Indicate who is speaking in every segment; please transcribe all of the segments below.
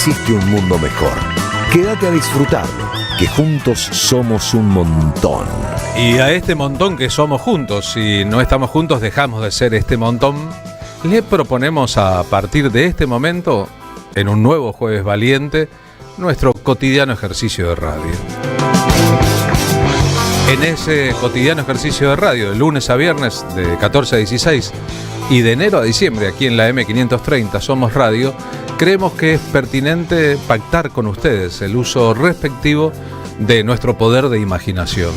Speaker 1: existe un mundo mejor. Quédate a disfrutarlo, que juntos somos un montón.
Speaker 2: Y a este montón que somos juntos, si no estamos juntos dejamos de ser este montón, le proponemos a partir de este momento, en un nuevo Jueves Valiente, nuestro cotidiano ejercicio de radio. En ese cotidiano ejercicio de radio, de lunes a viernes, de 14 a 16, y de enero a diciembre, aquí en la M530 Somos Radio, creemos que es pertinente pactar con ustedes el uso respectivo de nuestro poder de imaginación.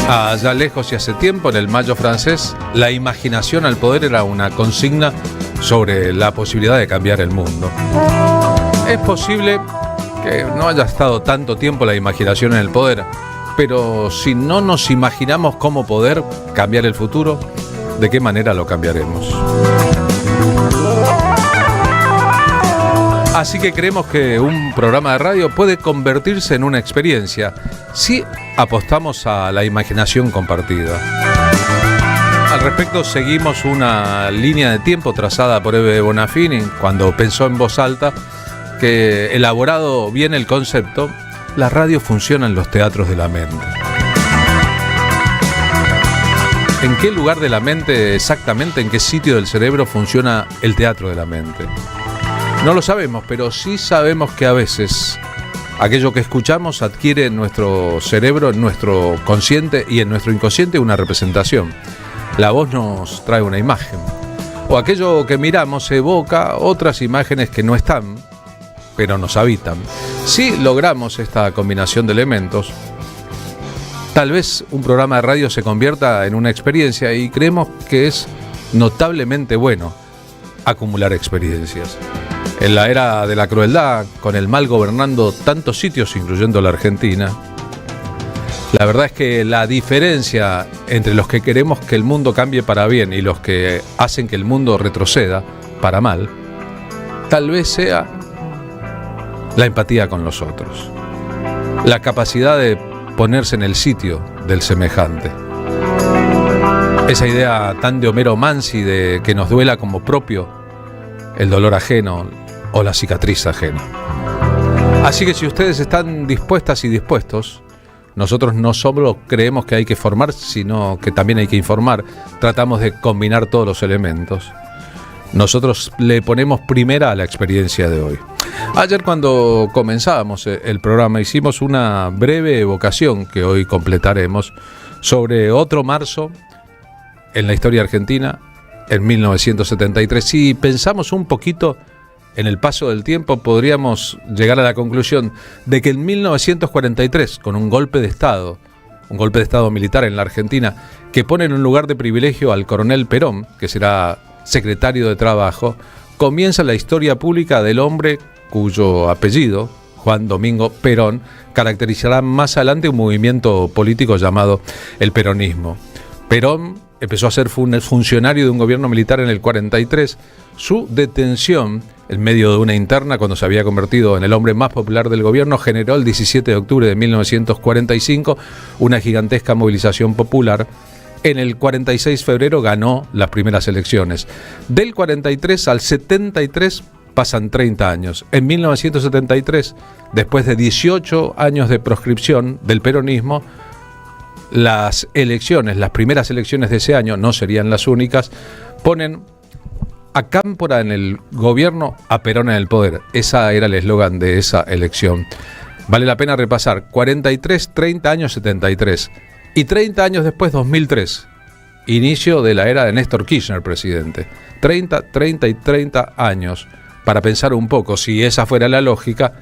Speaker 2: Allá lejos y hace tiempo, en el Mayo francés, la imaginación al poder era una consigna sobre la posibilidad de cambiar el mundo. Es posible que no haya estado tanto tiempo la imaginación en el poder, pero si no nos imaginamos cómo poder cambiar el futuro, ¿de qué manera lo cambiaremos? Así que creemos que un programa de radio puede convertirse en una experiencia si apostamos a la imaginación compartida. Al respecto, seguimos una línea de tiempo trazada por Eve Bonafini cuando pensó en voz alta que, elaborado bien el concepto, la radio funciona en los teatros de la mente. ¿En qué lugar de la mente exactamente, en qué sitio del cerebro funciona el teatro de la mente? No lo sabemos, pero sí sabemos que a veces aquello que escuchamos adquiere en nuestro cerebro, en nuestro consciente y en nuestro inconsciente una representación. La voz nos trae una imagen. O aquello que miramos evoca otras imágenes que no están, pero nos habitan. Si logramos esta combinación de elementos, tal vez un programa de radio se convierta en una experiencia, y creemos que es notablemente bueno acumular experiencias. En la era de la crueldad, con el mal gobernando tantos sitios, incluyendo la Argentina, la verdad es que la diferencia entre los que queremos que el mundo cambie para bien y los que hacen que el mundo retroceda para mal, tal vez sea la empatía con los otros, la capacidad de ponerse en el sitio del semejante. Esa idea tan de Homero Mansi de que nos duela como propio el dolor ajeno o la cicatriz ajena. Así que si ustedes están dispuestas y dispuestos, nosotros no solo creemos que hay que formar, sino que también hay que informar. Tratamos de combinar todos los elementos. Nosotros le ponemos primera a la experiencia de hoy. Ayer, cuando comenzábamos el programa, hicimos una breve evocación que hoy completaremos sobre otro marzo en la historia argentina, en 1973. Si pensamos un poquito en el paso del tiempo, podríamos llegar a la conclusión de que en 1943, con un golpe de Estado militar en la Argentina, que pone en un lugar de privilegio al coronel Perón, que será secretario de Trabajo, comienza la historia pública del hombre cuyo apellido, Juan Domingo Perón, caracterizará más adelante un movimiento político llamado el peronismo. Perón empezó a ser funcionario de un gobierno militar en el 43. Su detención en medio de una interna, cuando se había convertido en el hombre más popular del gobierno, generó el 17 de octubre de 1945 una gigantesca movilización popular. En el 46, febrero, ganó las primeras elecciones. Del 43 al 73 pasan 30 años. En 1973, después de 18 años de proscripción del peronismo, las primeras elecciones de ese año, no serían las únicas, ponen a Cámpora en el gobierno, a Perón en el poder. Ese era el eslogan de esa elección. Vale la pena repasar: 43, 30 años, 73. Y 30 años después, 2003, inicio de la era de Néstor Kirchner, presidente. 30 años. Para pensar un poco, si esa fuera la lógica,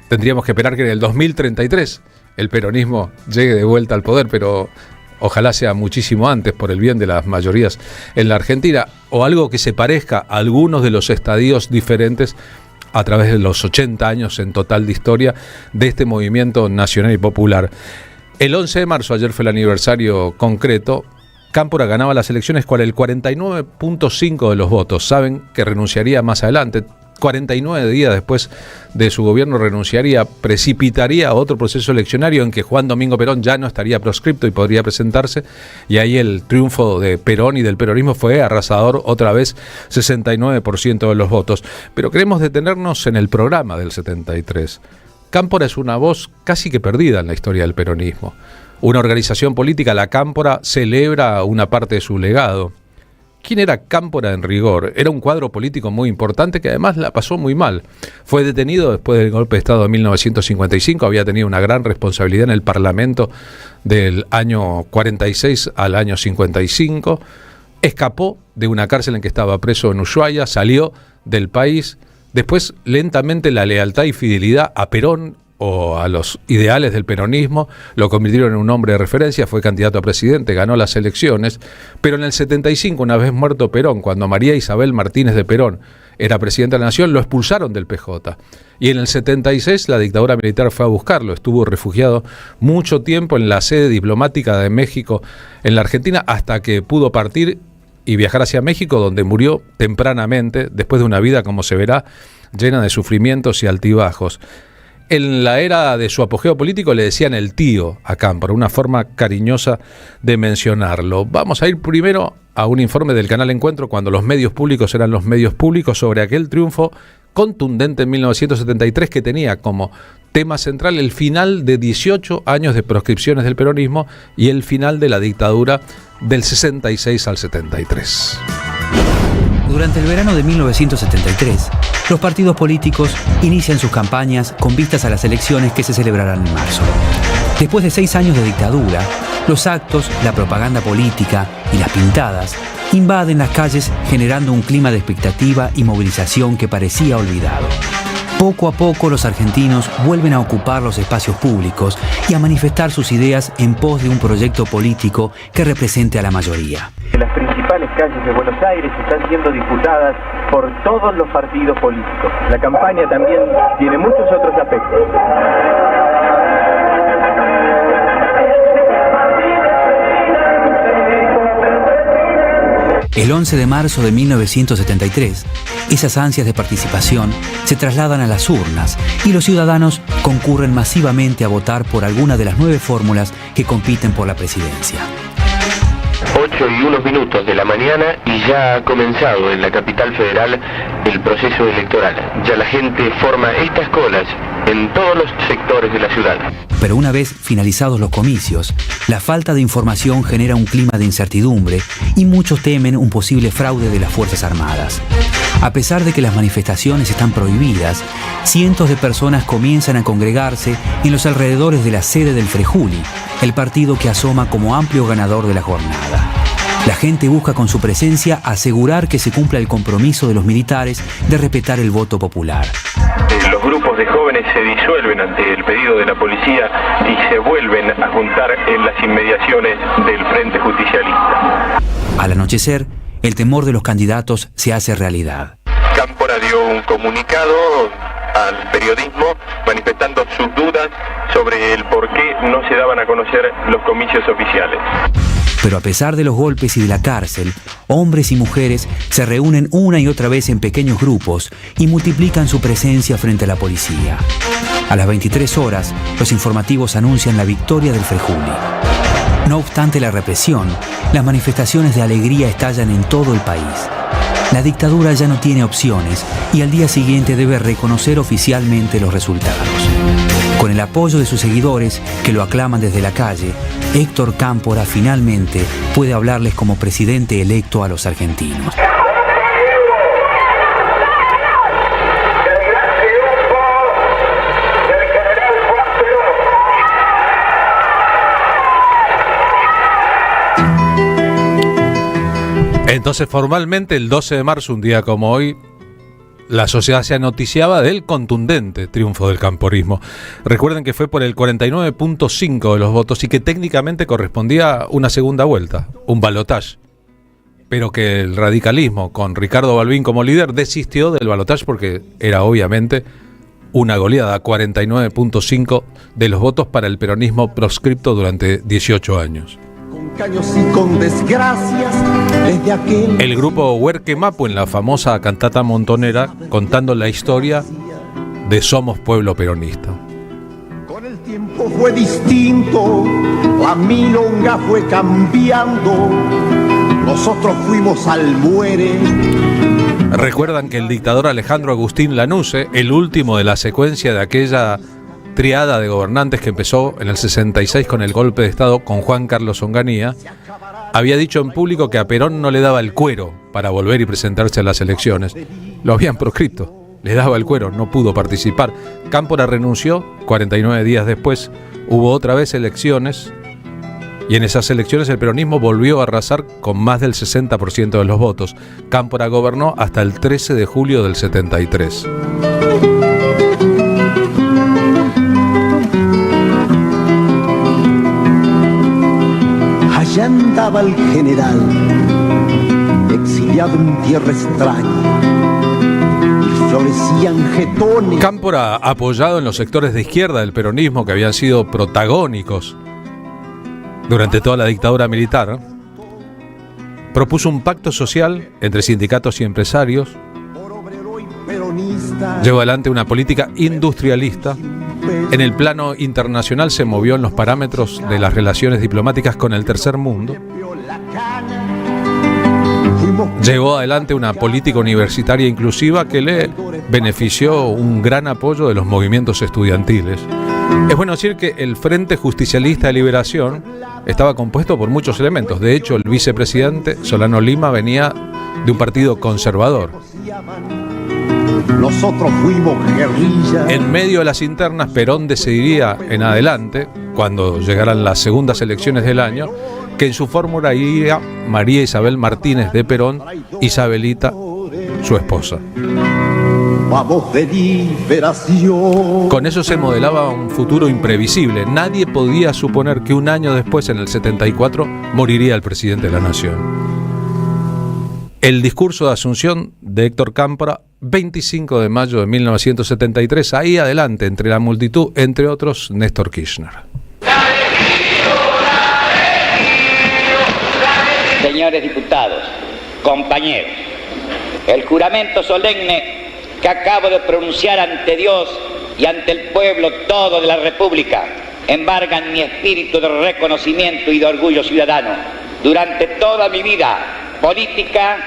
Speaker 2: tendríamos que esperar que en el 2033 el peronismo llegue de vuelta al poder, pero ojalá sea muchísimo antes, por el bien de las mayorías en la Argentina, o algo que se parezca a algunos de los estadios diferentes a través de los 80 años en total de historia de este movimiento nacional y popular. El 11 de marzo, ayer fue el aniversario concreto, Cámpora ganaba las elecciones con el 49.5% de los votos. Saben que renunciaría más adelante, 49 días después de su gobierno renunciaría, precipitaría otro proceso eleccionario en que Juan Domingo Perón ya no estaría proscripto y podría presentarse, y ahí el triunfo de Perón y del peronismo fue arrasador, otra vez 69% de los votos. Pero queremos detenernos en el programa del 73. Cámpora es una voz casi que perdida en la historia del peronismo. Una organización política, la Cámpora, celebra una parte de su legado. ¿Quién era Cámpora en rigor? Era un cuadro político muy importante que además la pasó muy mal. Fue detenido después del golpe de Estado de 1955, había tenido una gran responsabilidad en el Parlamento del año 46 al año 55. Escapó de una cárcel en que estaba preso en Ushuaia, salió del país. Después, lentamente, la lealtad y fidelidad a Perón o a los ideales del peronismo lo convirtieron en un hombre de referencia, fue candidato a presidente, ganó las elecciones, pero en el 75, una vez muerto Perón, cuando María Isabel Martínez de Perón era presidenta de la Nación, lo expulsaron del PJ. Y en el 76 la dictadura militar fue a buscarlo, estuvo refugiado mucho tiempo en la sede diplomática de México en la Argentina, hasta que pudo partir y viajar hacia México, donde murió tempranamente, después de una vida, como se verá, llena de sufrimientos y altibajos. En la era de su apogeo político le decían el tío a Cámpora, una forma cariñosa de mencionarlo. Vamos a ir primero a un informe del canal Encuentro, cuando los medios públicos eran los medios públicos, sobre aquel triunfo contundente en 1973 que tenía como tema central el final de 18 años de proscripciones del peronismo y el final de la dictadura del 66 al 73.
Speaker 3: Durante el verano de 1973, los partidos políticos inician sus campañas con vistas a las elecciones que se celebrarán en marzo. Después de 6 años de dictadura, los actos, la propaganda política y las pintadas invaden las calles, generando un clima de expectativa y movilización que parecía olvidado. Poco a poco los argentinos vuelven a ocupar los espacios públicos y a manifestar sus ideas en pos de un proyecto político que represente a la mayoría.
Speaker 4: Las principales calles de Buenos Aires están siendo disputadas por todos los partidos políticos. La campaña también tiene muchos otros aspectos.
Speaker 3: El 11 de marzo de 1973, esas ansias de participación se trasladan a las urnas y los ciudadanos concurren masivamente a votar por alguna de las 9 fórmulas que compiten por la presidencia.
Speaker 5: 8:01 de la mañana y ya ha comenzado en la capital federal el proceso electoral. Ya la gente forma estas colas en todos los sectores de la ciudad.
Speaker 3: Pero una vez finalizados los comicios, la falta de información genera un clima de incertidumbre y muchos temen un posible fraude de las Fuerzas Armadas. A pesar de que las manifestaciones están prohibidas, cientos de personas comienzan a congregarse en los alrededores de la sede del Frejuli, el partido que asoma como amplio ganador de la jornada. La gente busca con su presencia asegurar que se cumpla el compromiso de los militares de respetar el voto popular.
Speaker 5: Los grupos de jóvenes se disuelven ante el pedido de la policía y se vuelven a juntar en las inmediaciones del Frente Justicialista.
Speaker 3: Al anochecer, el temor de los candidatos se hace realidad.
Speaker 5: Cámpora dio un comunicado al periodismo manifestando sus dudas sobre el por qué no se daban a conocer los comicios oficiales.
Speaker 3: Pero a pesar de los golpes y de la cárcel, hombres y mujeres se reúnen una y otra vez en pequeños grupos y multiplican su presencia frente a la policía. A las 23 horas, los informativos anuncian la victoria del Frejuli. No obstante la represión, las manifestaciones de alegría estallan en todo el país. La dictadura ya no tiene opciones y al día siguiente debe reconocer oficialmente los resultados. Con el apoyo de sus seguidores, que lo aclaman desde la calle, Héctor Cámpora finalmente puede hablarles como presidente electo a los argentinos.
Speaker 2: Entonces, formalmente, el 12 de marzo, un día como hoy, la sociedad se noticiaba del contundente triunfo del camporismo. Recuerden que fue por el 49.5% de los votos y que técnicamente correspondía a una segunda vuelta, un balotaje. Pero que el radicalismo, con Ricardo Balbín como líder, desistió del balotaje porque era obviamente una goleada, 49.5% de los votos para el peronismo proscripto durante 18 años.
Speaker 6: Años y con desgracias desde aquel...
Speaker 2: El grupo Huerque Mapu en la famosa cantata montonera contando la historia de Somos Pueblo Peronista.
Speaker 6: Con el tiempo fue distinto, la milonga fue cambiando, nosotros fuimos al muere.
Speaker 2: Recuerdan que el dictador Alejandro Agustín Lanusse, el último de la secuencia de aquella triada de gobernantes que empezó en el 66 con el golpe de Estado con Juan Carlos Onganía, había dicho en público que a Perón no le daba el cuero para volver y presentarse a las elecciones. Lo habían proscrito, le daba el cuero, no pudo participar. Cámpora renunció, 49 días después hubo otra vez elecciones y en esas elecciones el peronismo volvió a arrasar con más del 60% de los votos. Cámpora gobernó hasta el 13 de julio del 73.
Speaker 6: Allá andaba el general, exiliado en tierra extraña, y florecían jetones.
Speaker 2: Cámpora, apoyado en los sectores de izquierda del peronismo que habían sido protagónicos durante toda la dictadura militar, propuso un pacto social entre sindicatos y empresarios, llevó adelante una política industrialista. En el plano internacional se movió en los parámetros de las relaciones diplomáticas con el tercer mundo. Llevó adelante una política universitaria inclusiva que le benefició un gran apoyo de los movimientos estudiantiles. Es bueno decir que el Frente Justicialista de Liberación estaba compuesto por muchos elementos. De hecho, el vicepresidente Solano Lima venía de un partido conservador.
Speaker 6: Nosotros fuimos guerrilla.
Speaker 2: En medio de las internas, Perón decidiría en adelante, cuando llegaran las segundas elecciones del año, que en su fórmula iría María Isabel Martínez de Perón, Isabelita, su esposa.
Speaker 6: Vamos de liberación.
Speaker 2: Con eso se modelaba un futuro imprevisible. Nadie podía suponer que un año después, en el 74, moriría el presidente de la nación. El discurso de Asunción de Héctor Cámpora, 25 de mayo de 1973, ahí adelante, entre la multitud, entre otros, Néstor Kirchner.
Speaker 7: Señores diputados, compañeros, el juramento solemne que acabo de pronunciar ante Dios y ante el pueblo todo de la República embargan mi espíritu de reconocimiento y de orgullo ciudadano. Durante toda mi vida política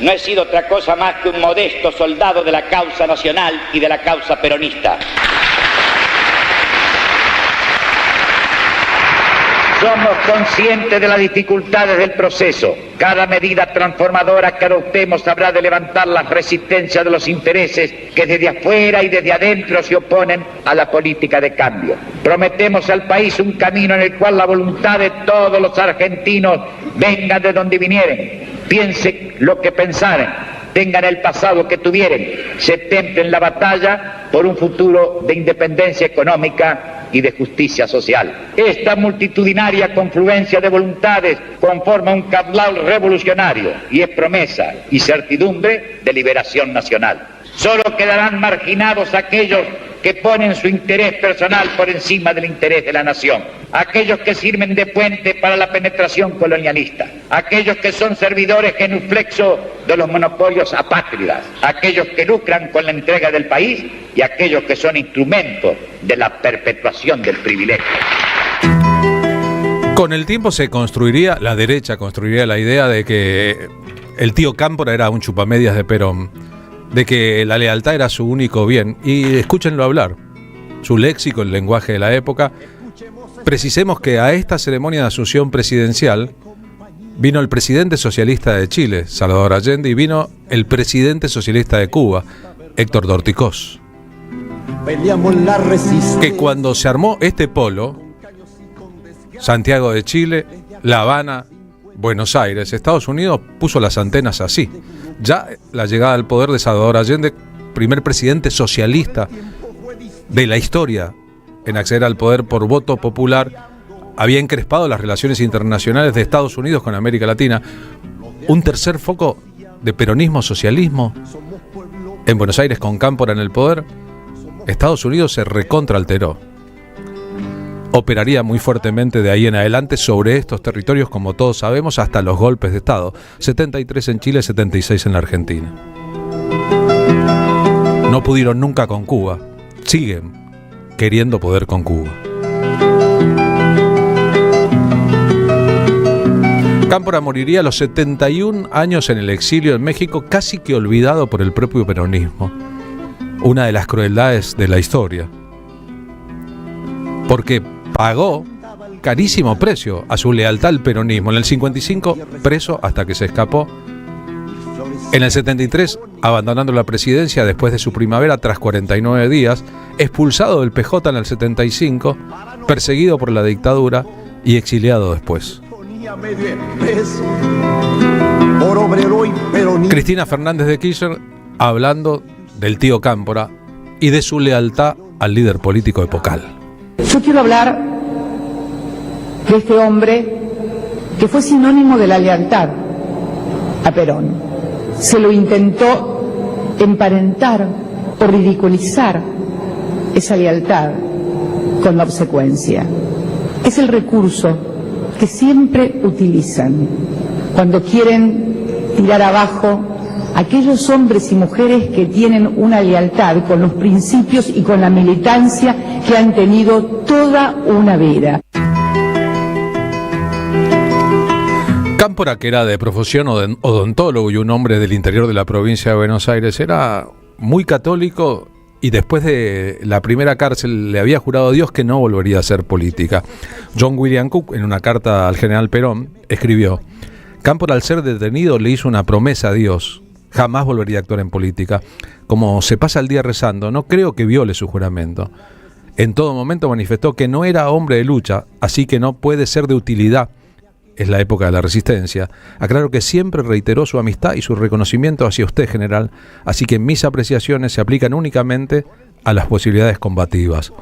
Speaker 7: no he sido otra cosa más que un modesto soldado de la causa nacional y de la causa peronista. Somos conscientes de las dificultades del proceso. Cada medida transformadora que adoptemos habrá de levantar las resistencias de los intereses que desde afuera y desde adentro se oponen a la política de cambio. Prometemos al país un camino en el cual la voluntad de todos los argentinos venga de donde vinieren, piensen lo que pensaren, tengan el pasado que tuvieren, se templen la batalla por un futuro de independencia económica y de justicia social. Esta multitudinaria confluencia de voluntades conforma un caudal revolucionario y es promesa y certidumbre de liberación nacional. Solo quedarán marginados aquellos que ponen su interés personal por encima del interés de la nación, aquellos que sirven de puente para la penetración colonialista, aquellos que son servidores genuflexos de los monopolios apátridas, aquellos que lucran con la entrega del país y aquellos que son instrumentos de la perpetuación del privilegio.
Speaker 2: Con el tiempo se construiría, la derecha construiría la idea de que el tío Cámpora era un chupamedias de Perón, de que la lealtad era su único bien. Y escúchenlo hablar, su léxico, el lenguaje de la época. Precisemos que a esta ceremonia de asunción presidencial vino el presidente socialista de Chile, Salvador Allende, y vino el presidente socialista de Cuba, Héctor Dorticós. Que cuando se armó este polo, Santiago de Chile, La Habana, Buenos Aires, Estados Unidos puso las antenas así. Ya la llegada al poder de Salvador Allende, primer presidente socialista de la historia en acceder al poder por voto popular, había encrespado las relaciones internacionales de Estados Unidos con América Latina. Un tercer foco de peronismo-socialismo en Buenos Aires con Cámpora en el poder. Estados Unidos se recontraalteró. operaría muy fuertemente de ahí en adelante sobre estos territorios, como todos sabemos, hasta los golpes de Estado. 73 en Chile, 76 en la Argentina. No pudieron nunca con Cuba. Siguen queriendo poder con Cuba. Cámpora moriría a los 71 años en el exilio en México, casi que olvidado por el propio peronismo. Una de las crueldades de la historia. Porque pagó carísimo precio a su lealtad al peronismo. En el 55, preso hasta que se escapó. En el 73, abandonando la presidencia después de su primavera tras 49 días. Expulsado del PJ en el 75, perseguido por la dictadura y exiliado después. Cristina Fernández de Kirchner hablando del tío Cámpora y de su lealtad al líder político epocal.
Speaker 8: Yo quiero hablar de este hombre que fue sinónimo de la lealtad a Perón. Se lo intentó emparentar o ridiculizar esa lealtad con la obsecuencia. Es el recurso que siempre utilizan cuando quieren tirar abajo a aquellos hombres y mujeres que tienen una lealtad con los principios y con la militancia que han tenido toda una vida.
Speaker 2: Cámpora, que era de profesión odontólogo y un hombre del interior de la provincia de Buenos Aires, era muy católico y después de la primera cárcel le había jurado a Dios que no volvería a hacer política. John William Cook, en una carta al general Perón, escribió: Cámpora, al ser detenido, le hizo una promesa a Dios: jamás volvería a actuar en política. Como se pasa el día rezando, no creo que viole su juramento. En todo momento manifestó que no era hombre de lucha, así que no puede ser de utilidad. Es la época de la resistencia. Aclaro que siempre reiteró su amistad y su reconocimiento hacia usted, general, así que mis apreciaciones se aplican únicamente a las posibilidades combativas.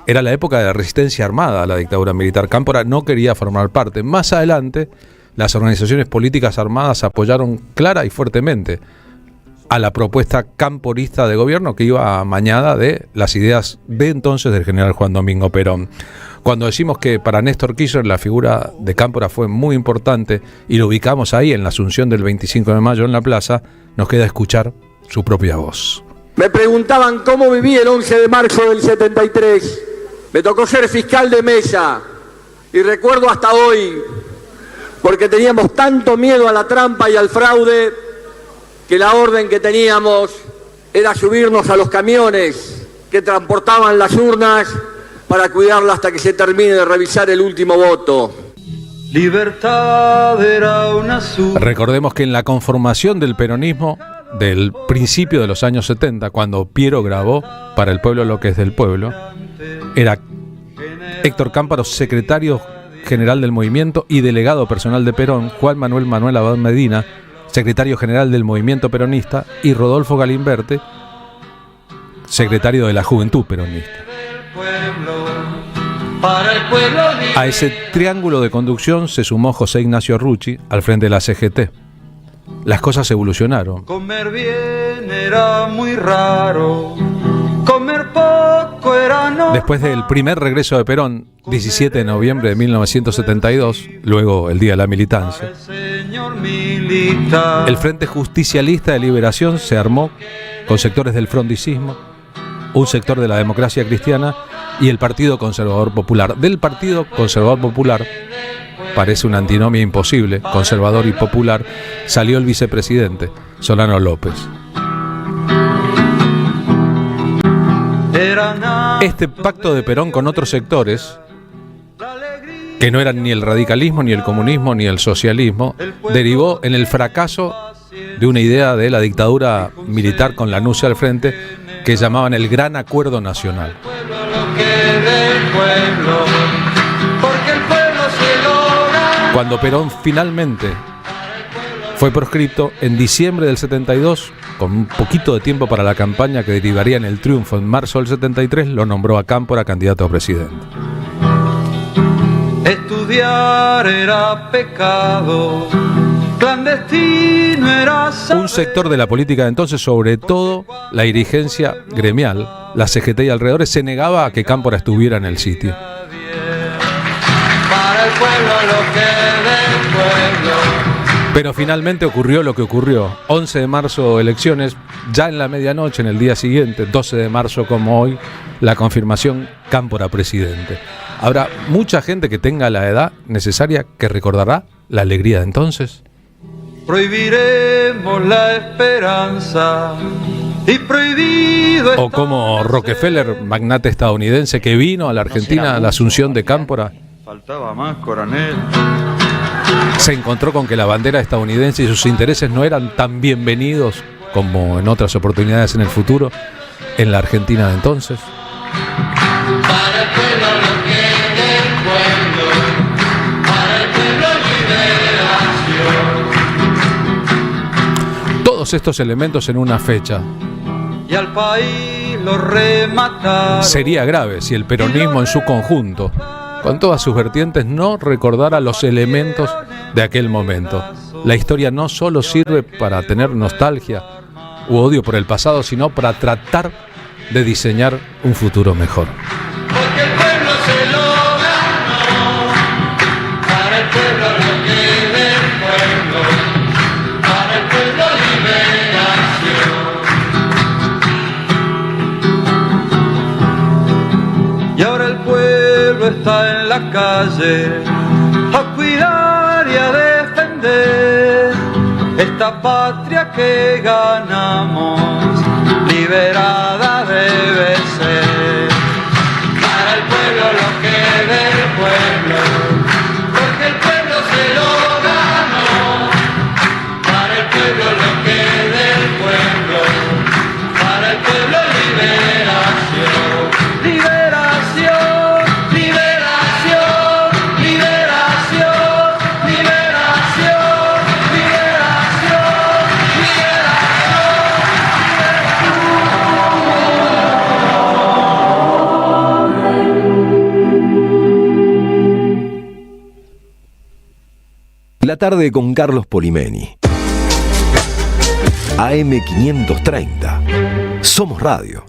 Speaker 2: Era la época de la resistencia armada a la dictadura militar. Cámpora no quería formar parte. Más adelante, las organizaciones políticas armadas apoyaron clara y fuertemente a la propuesta camporista de gobierno que iba amañada de las ideas de entonces del general Juan Domingo Perón. Cuando decimos que para Néstor Kirchner la figura de Cámpora fue muy importante y lo ubicamos ahí en la asunción del 25 de mayo en la plaza, nos queda escuchar su propia voz.
Speaker 9: Me preguntaban cómo viví el 11 de marzo del 73. Me tocó ser fiscal de mesa y recuerdo hasta hoy, porque teníamos tanto miedo a la trampa y al fraude, que la orden que teníamos era subirnos a los camiones que transportaban las urnas para cuidarla hasta que se termine de revisar el último voto.
Speaker 10: Libertad era una
Speaker 2: Recordemos que en la conformación del peronismo del principio de los años 70, cuando Piero grabó Para el pueblo lo que es del pueblo, era Héctor Cámpora, secretario general del movimiento y delegado personal de Perón, Juan Manuel Abad Medina, secretario general del movimiento peronista, y Rodolfo Galimberti, secretario de la Juventud Peronista. A ese triángulo de conducción se sumó José Ignacio Rucci al frente de la CGT. Las cosas evolucionaron.
Speaker 10: Comer bien era muy raro, comer poco era no.
Speaker 2: Después del primer regreso de Perón, 17 de noviembre de 1972, luego el Día de la Militancia, el Frente Justicialista de Liberación se armó con sectores del frondicismo, un sector de la Democracia Cristiana y el Partido Conservador Popular. Del Partido Conservador Popular, parece una antinomia imposible, conservador y popular, salió el vicepresidente, Solano López. Este pacto de Perón con otros sectores, que no eran ni el radicalismo, ni el comunismo, ni el socialismo, derivó en el fracaso de una idea de la dictadura militar con la NUCE al frente, que llamaban el Gran Acuerdo Nacional. Cuando Perón finalmente fue proscripto, en diciembre del 72, con un poquito de tiempo para la campaña que derivaría en el triunfo en marzo del 73, lo nombró a Cámpora candidato a presidente.
Speaker 10: Estudiar era pecado, clandestino era saber.
Speaker 2: Un sector de la política de entonces, sobre todo la dirigencia gremial, la CGT y alrededores, se negaba a que Cámpora estuviera en el sitio.
Speaker 10: pueblo lo que del pueblo.
Speaker 2: Pero finalmente ocurrió lo que ocurrió. 11 de marzo elecciones, ya en la medianoche, en el día siguiente, 12 de marzo como hoy, la confirmación Cámpora presidente. Habrá mucha gente que tenga la edad necesaria que recordará la alegría de entonces.
Speaker 10: Prohibiremos la esperanza y prohibido.
Speaker 2: O como Rockefeller, magnate estadounidense que vino a la Argentina a la asunción de Cámpora,
Speaker 10: Faltaba más, coronel.
Speaker 2: se encontró con que la bandera estadounidense y sus intereses no eran tan bienvenidos como en otras oportunidades en el futuro en la Argentina de entonces.
Speaker 10: Para el pueblo lo que del pueblo, para el pueblo liberación.
Speaker 2: Todos estos elementos en una fecha.
Speaker 10: Y al país lo remataron.
Speaker 2: Sería grave si el peronismo en su conjunto, con todas sus vertientes, no recordara los elementos de aquel momento. La historia no solo sirve para tener nostalgia u odio por el pasado, sino para tratar de diseñar un futuro mejor.
Speaker 10: Porque el pueblo se lo ganó. Para el pueblo lo que del pueblo, para el pueblo liberación. Y ahora el pueblo está en la calle a cuidar y a defender esta patria que ganamos, liberada debe ser. Para el pueblo lo que del pueblo, porque el pueblo se lo ganó. Para el pueblo lo que del pueblo, para el pueblo liberación. Liberación, liberación, liberación, liberación,
Speaker 1: La tarde con Carlos Polimeni. AM530. Somos Radio.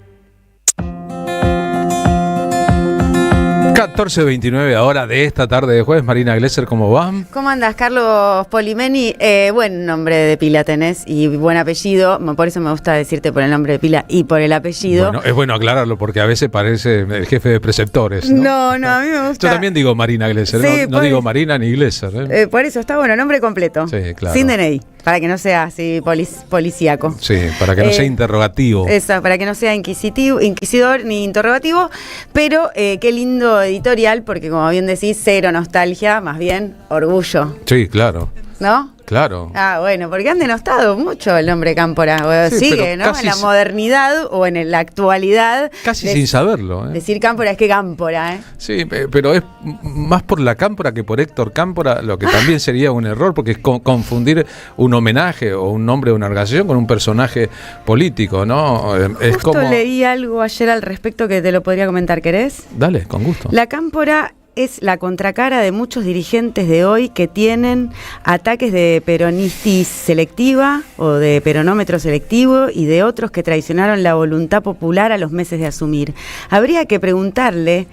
Speaker 2: 14:29 ahora de esta tarde de jueves. Marina Glesser, ¿cómo va?
Speaker 11: ¿Cómo andás, Carlos Polimeni? Buen nombre de pila tenés y buen apellido. Por eso me gusta decirte por el nombre de pila y por el apellido.
Speaker 2: Bueno, es bueno aclararlo porque a veces parece el jefe de preceptores, ¿no?
Speaker 11: No, a mí me gusta.
Speaker 2: Yo también digo Marina Glesser,
Speaker 11: Sí,
Speaker 2: no digo Marina ni Glesser.
Speaker 11: Por eso está bueno, nombre completo.
Speaker 2: Sí, claro.
Speaker 11: Sin DNI, para que no sea así policíaco.
Speaker 2: Sí, para que no sea interrogativo.
Speaker 11: Eso, para que no sea inquisidor ni interrogativo. Pero qué lindo editorial, porque como bien decís, cero nostalgia, más bien orgullo.
Speaker 2: Sí, claro.
Speaker 11: ¿No?
Speaker 2: Claro.
Speaker 11: Ah, bueno, porque han denostado mucho el nombre Cámpora.
Speaker 2: Sí,
Speaker 11: sigue, ¿no? En la modernidad o en la actualidad.
Speaker 2: Casi sin saberlo.
Speaker 11: Decir Cámpora es que Cámpora, ¿eh?
Speaker 2: Sí, pero es más por la Cámpora que por Héctor Cámpora, lo que también sería un error, porque es confundir un homenaje o un nombre de una organización con un personaje político, ¿no? Es
Speaker 11: Justo
Speaker 2: como...
Speaker 11: leí algo ayer al respecto que te lo podría comentar, ¿querés?
Speaker 2: Dale, con gusto.
Speaker 11: La Cámpora es la contracara de muchos dirigentes de hoy que tienen ataques de peronistis selectiva o de peronómetro selectivo y de otros que traicionaron la voluntad popular a los meses de asumir. Habría que preguntarle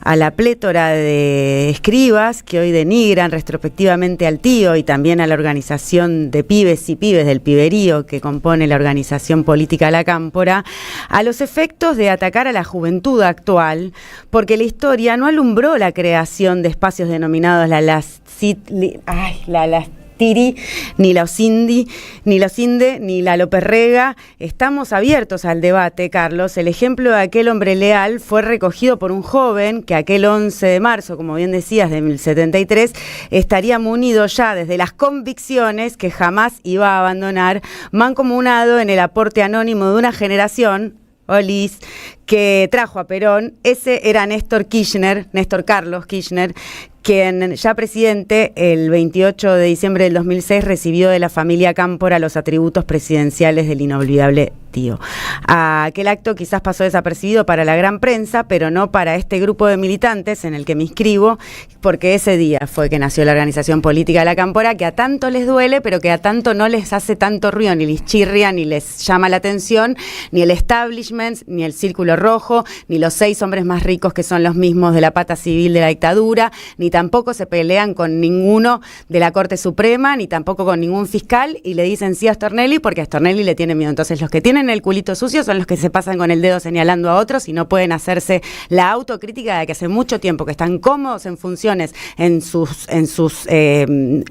Speaker 11: a la plétora de escribas que hoy denigran retrospectivamente al tío y también a la organización de pibes y pibes del piberío que compone la organización política La Cámpora, a los efectos de atacar a la juventud actual, porque la historia no alumbró la creación de espacios denominados la Lastiri, ni la Osindi, ni la Osinde, ni la López Rega. Estamos abiertos al debate, Carlos. El ejemplo de aquel hombre leal fue recogido por un joven que aquel 11 de marzo, como bien decías, de 1073, estaría munido ya desde las convicciones que jamás iba a abandonar, mancomunado en el aporte anónimo de una generación, Olis, que trajo a Perón. Ese era Néstor Carlos Kirchner, quien ya presidente el 28 de diciembre del 2006 recibió de la familia Cámpora los atributos presidenciales del inolvidable hastío. Aquel acto quizás pasó desapercibido para la gran prensa, pero no para este grupo de militantes en el que me inscribo, porque ese día fue que nació la organización política de la Cámpora, que a tanto les duele, pero que a tanto no les hace tanto ruido, ni les chirria, ni les llama la atención, ni el establishment, ni el Círculo Rojo, ni los 6 hombres más ricos que son los mismos de la pata civil de la dictadura, ni tampoco se pelean con ninguno de la Corte Suprema, ni tampoco con ningún fiscal, y le dicen sí a Stornelli porque a Stornelli le tiene miedo. Entonces los que tienen el culito sucio son los que se pasan con el dedo señalando a otros y no pueden hacerse la autocrítica de que hace mucho tiempo que están cómodos en funciones, en sus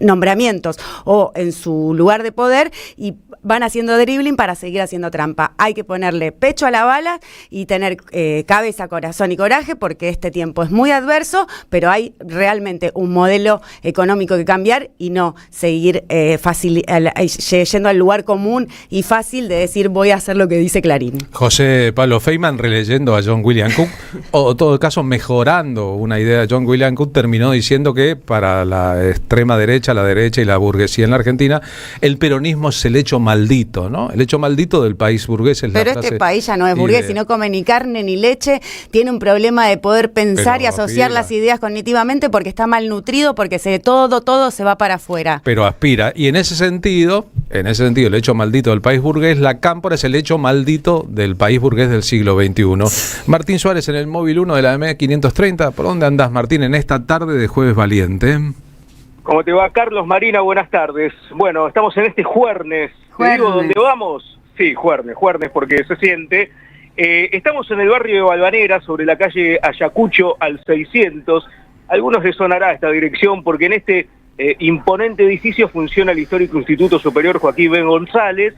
Speaker 11: nombramientos o en su lugar de poder, y van haciendo dribbling para seguir haciendo trampa. Hay que ponerle pecho a la bala y tener cabeza, corazón y coraje, porque este tiempo es muy adverso, pero hay realmente un modelo económico que cambiar y no seguir yendo al lugar común y fácil de decir voy a hacer lo que dice Clarín.
Speaker 2: José Pablo Feynman, releyendo a John William Cook, o en todo caso mejorando una idea de John William Cook, terminó diciendo que para la extrema derecha, la derecha y la burguesía en la Argentina, el peronismo es el hecho maldito, ¿no? El hecho maldito del país burgués es la
Speaker 11: Pero
Speaker 2: frase.
Speaker 11: este país ya no es burgués, si no come ni carne ni leche, tiene un problema de poder pensar y asociar las ideas cognitivamente porque está malnutrido, porque todo se va para afuera.
Speaker 2: Pero aspira, y en ese sentido, el hecho maldito del país burgués, la Cámpora es el hecho maldito del país burgués del siglo XXI. Martín Suárez en el móvil 1 de la M530. ¿Por dónde andás, Martín, en esta tarde de Jueves Valiente?
Speaker 12: ¿Cómo te va, Carlos? Marina, buenas tardes. Bueno, estamos en este jueves. ¿Te digo dónde vamos? Sí, jueves, porque se siente. Estamos en el barrio de Valvanera, sobre la calle Ayacucho al 600. A algunos les sonará esta dirección porque en este imponente edificio funciona el histórico Instituto Superior Joaquín B. González.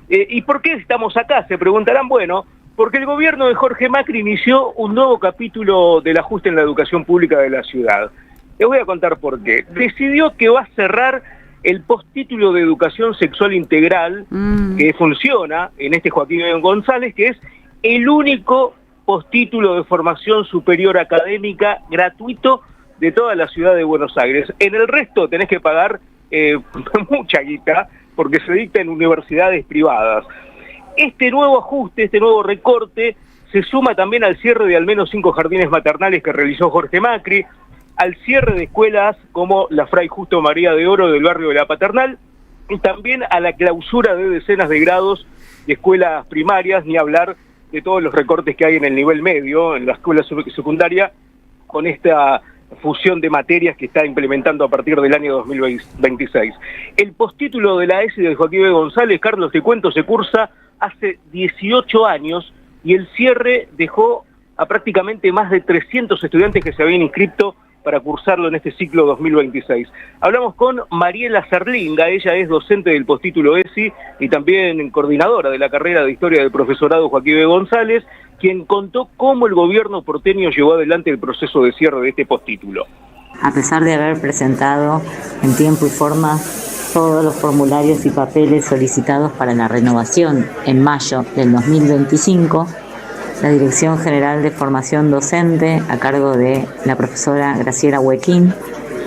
Speaker 12: ¿Y por qué estamos acá? Se preguntarán. Bueno, porque el gobierno de Jorge Macri inició un nuevo capítulo del ajuste en la educación pública de la ciudad. Les voy a contar por qué. Decidió que va a cerrar el postítulo de educación sexual integral que funciona en este Joaquín B. González, que es el único postítulo de formación superior académica gratuito de toda la ciudad de Buenos Aires. En el resto tenés que pagar mucha guita, porque se dicta en universidades privadas. Este nuevo ajuste, este nuevo recorte, se suma también al cierre de al menos 5 jardines maternales que realizó Jorge Macri, al cierre de escuelas como la Fray Justo María de Oro del barrio de La Paternal, y también a la clausura de decenas de grados de escuelas primarias, ni hablar de todos los recortes que hay en el nivel medio, en la escuela secundaria, con esta fusión de materias que está implementando a partir del año 2026. El postítulo de la ESI de Joaquín B. González, Carlos, te cuento, se cursa hace 18 años y el cierre dejó a prácticamente más de 300 estudiantes que se habían inscrito para cursarlo en este ciclo 2026. Hablamos con Mariela Serlinga, ella es docente del postítulo ESI y también coordinadora de la carrera de Historia del Profesorado Joaquín B. González, quien contó cómo el gobierno porteño llevó adelante el proceso de cierre de este postítulo.
Speaker 13: A pesar de haber presentado en tiempo y forma todos los formularios y papeles solicitados para la renovación en mayo del 2025, la Dirección General de Formación Docente, a cargo de la profesora Graciela Huequín,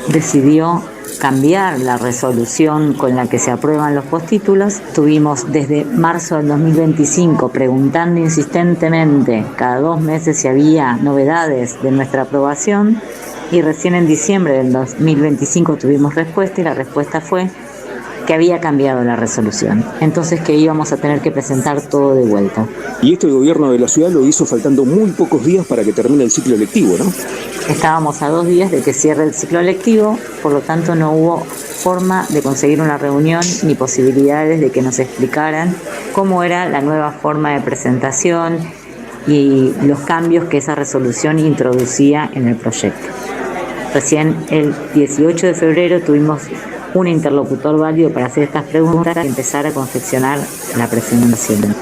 Speaker 13: decidió cambiar la resolución con la que se aprueban los postítulos. Estuvimos desde marzo del 2025 preguntando insistentemente cada 2 meses si había novedades de nuestra aprobación, y recién en diciembre del 2025 tuvimos respuesta, y la respuesta fue que había cambiado la resolución, entonces que íbamos a tener que presentar todo de vuelta.
Speaker 14: Y esto el gobierno de la ciudad lo hizo faltando muy pocos días para que termine el ciclo lectivo, ¿no?
Speaker 13: Estábamos a 2 días de que cierre el ciclo lectivo, por lo tanto no hubo forma de conseguir una reunión ni posibilidades de que nos explicaran cómo era la nueva forma de presentación y los cambios que esa resolución introducía en el proyecto. Recién el 18 de febrero tuvimos un interlocutor válido para hacer estas preguntas y empezar a confeccionar la presentación.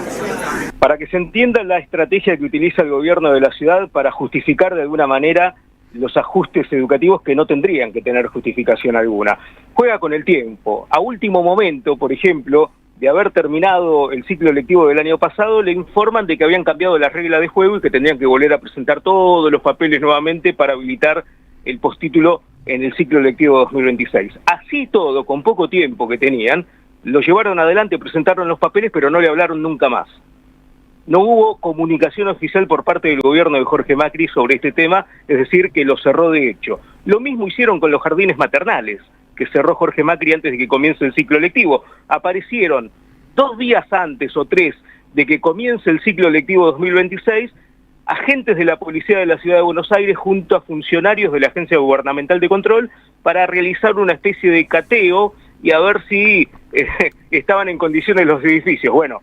Speaker 12: Para que se entienda la estrategia que utiliza el gobierno de la ciudad para justificar de alguna manera los ajustes educativos que no tendrían que tener justificación alguna. Juega con el tiempo. A último momento, por ejemplo, de haber terminado el ciclo lectivo del año pasado, le informan de que habían cambiado la regla de juego y que tendrían que volver a presentar todos los papeles nuevamente para habilitar el postítulo en el ciclo lectivo 2026. Así todo, con poco tiempo que tenían, lo llevaron adelante, presentaron los papeles, pero no le hablaron nunca más. no hubo comunicación oficial por parte del gobierno de Jorge Macri sobre este tema, es decir, que lo cerró de hecho. Lo mismo hicieron con los jardines maternales, que cerró Jorge Macri antes de que comience el ciclo lectivo. Aparecieron 2 días antes o 3 de que comience el ciclo lectivo 2026, agentes de la Policía de la Ciudad de Buenos Aires junto a funcionarios de la Agencia Gubernamental de Control para realizar una especie de cateo y a ver si estaban en condiciones los edificios. Bueno,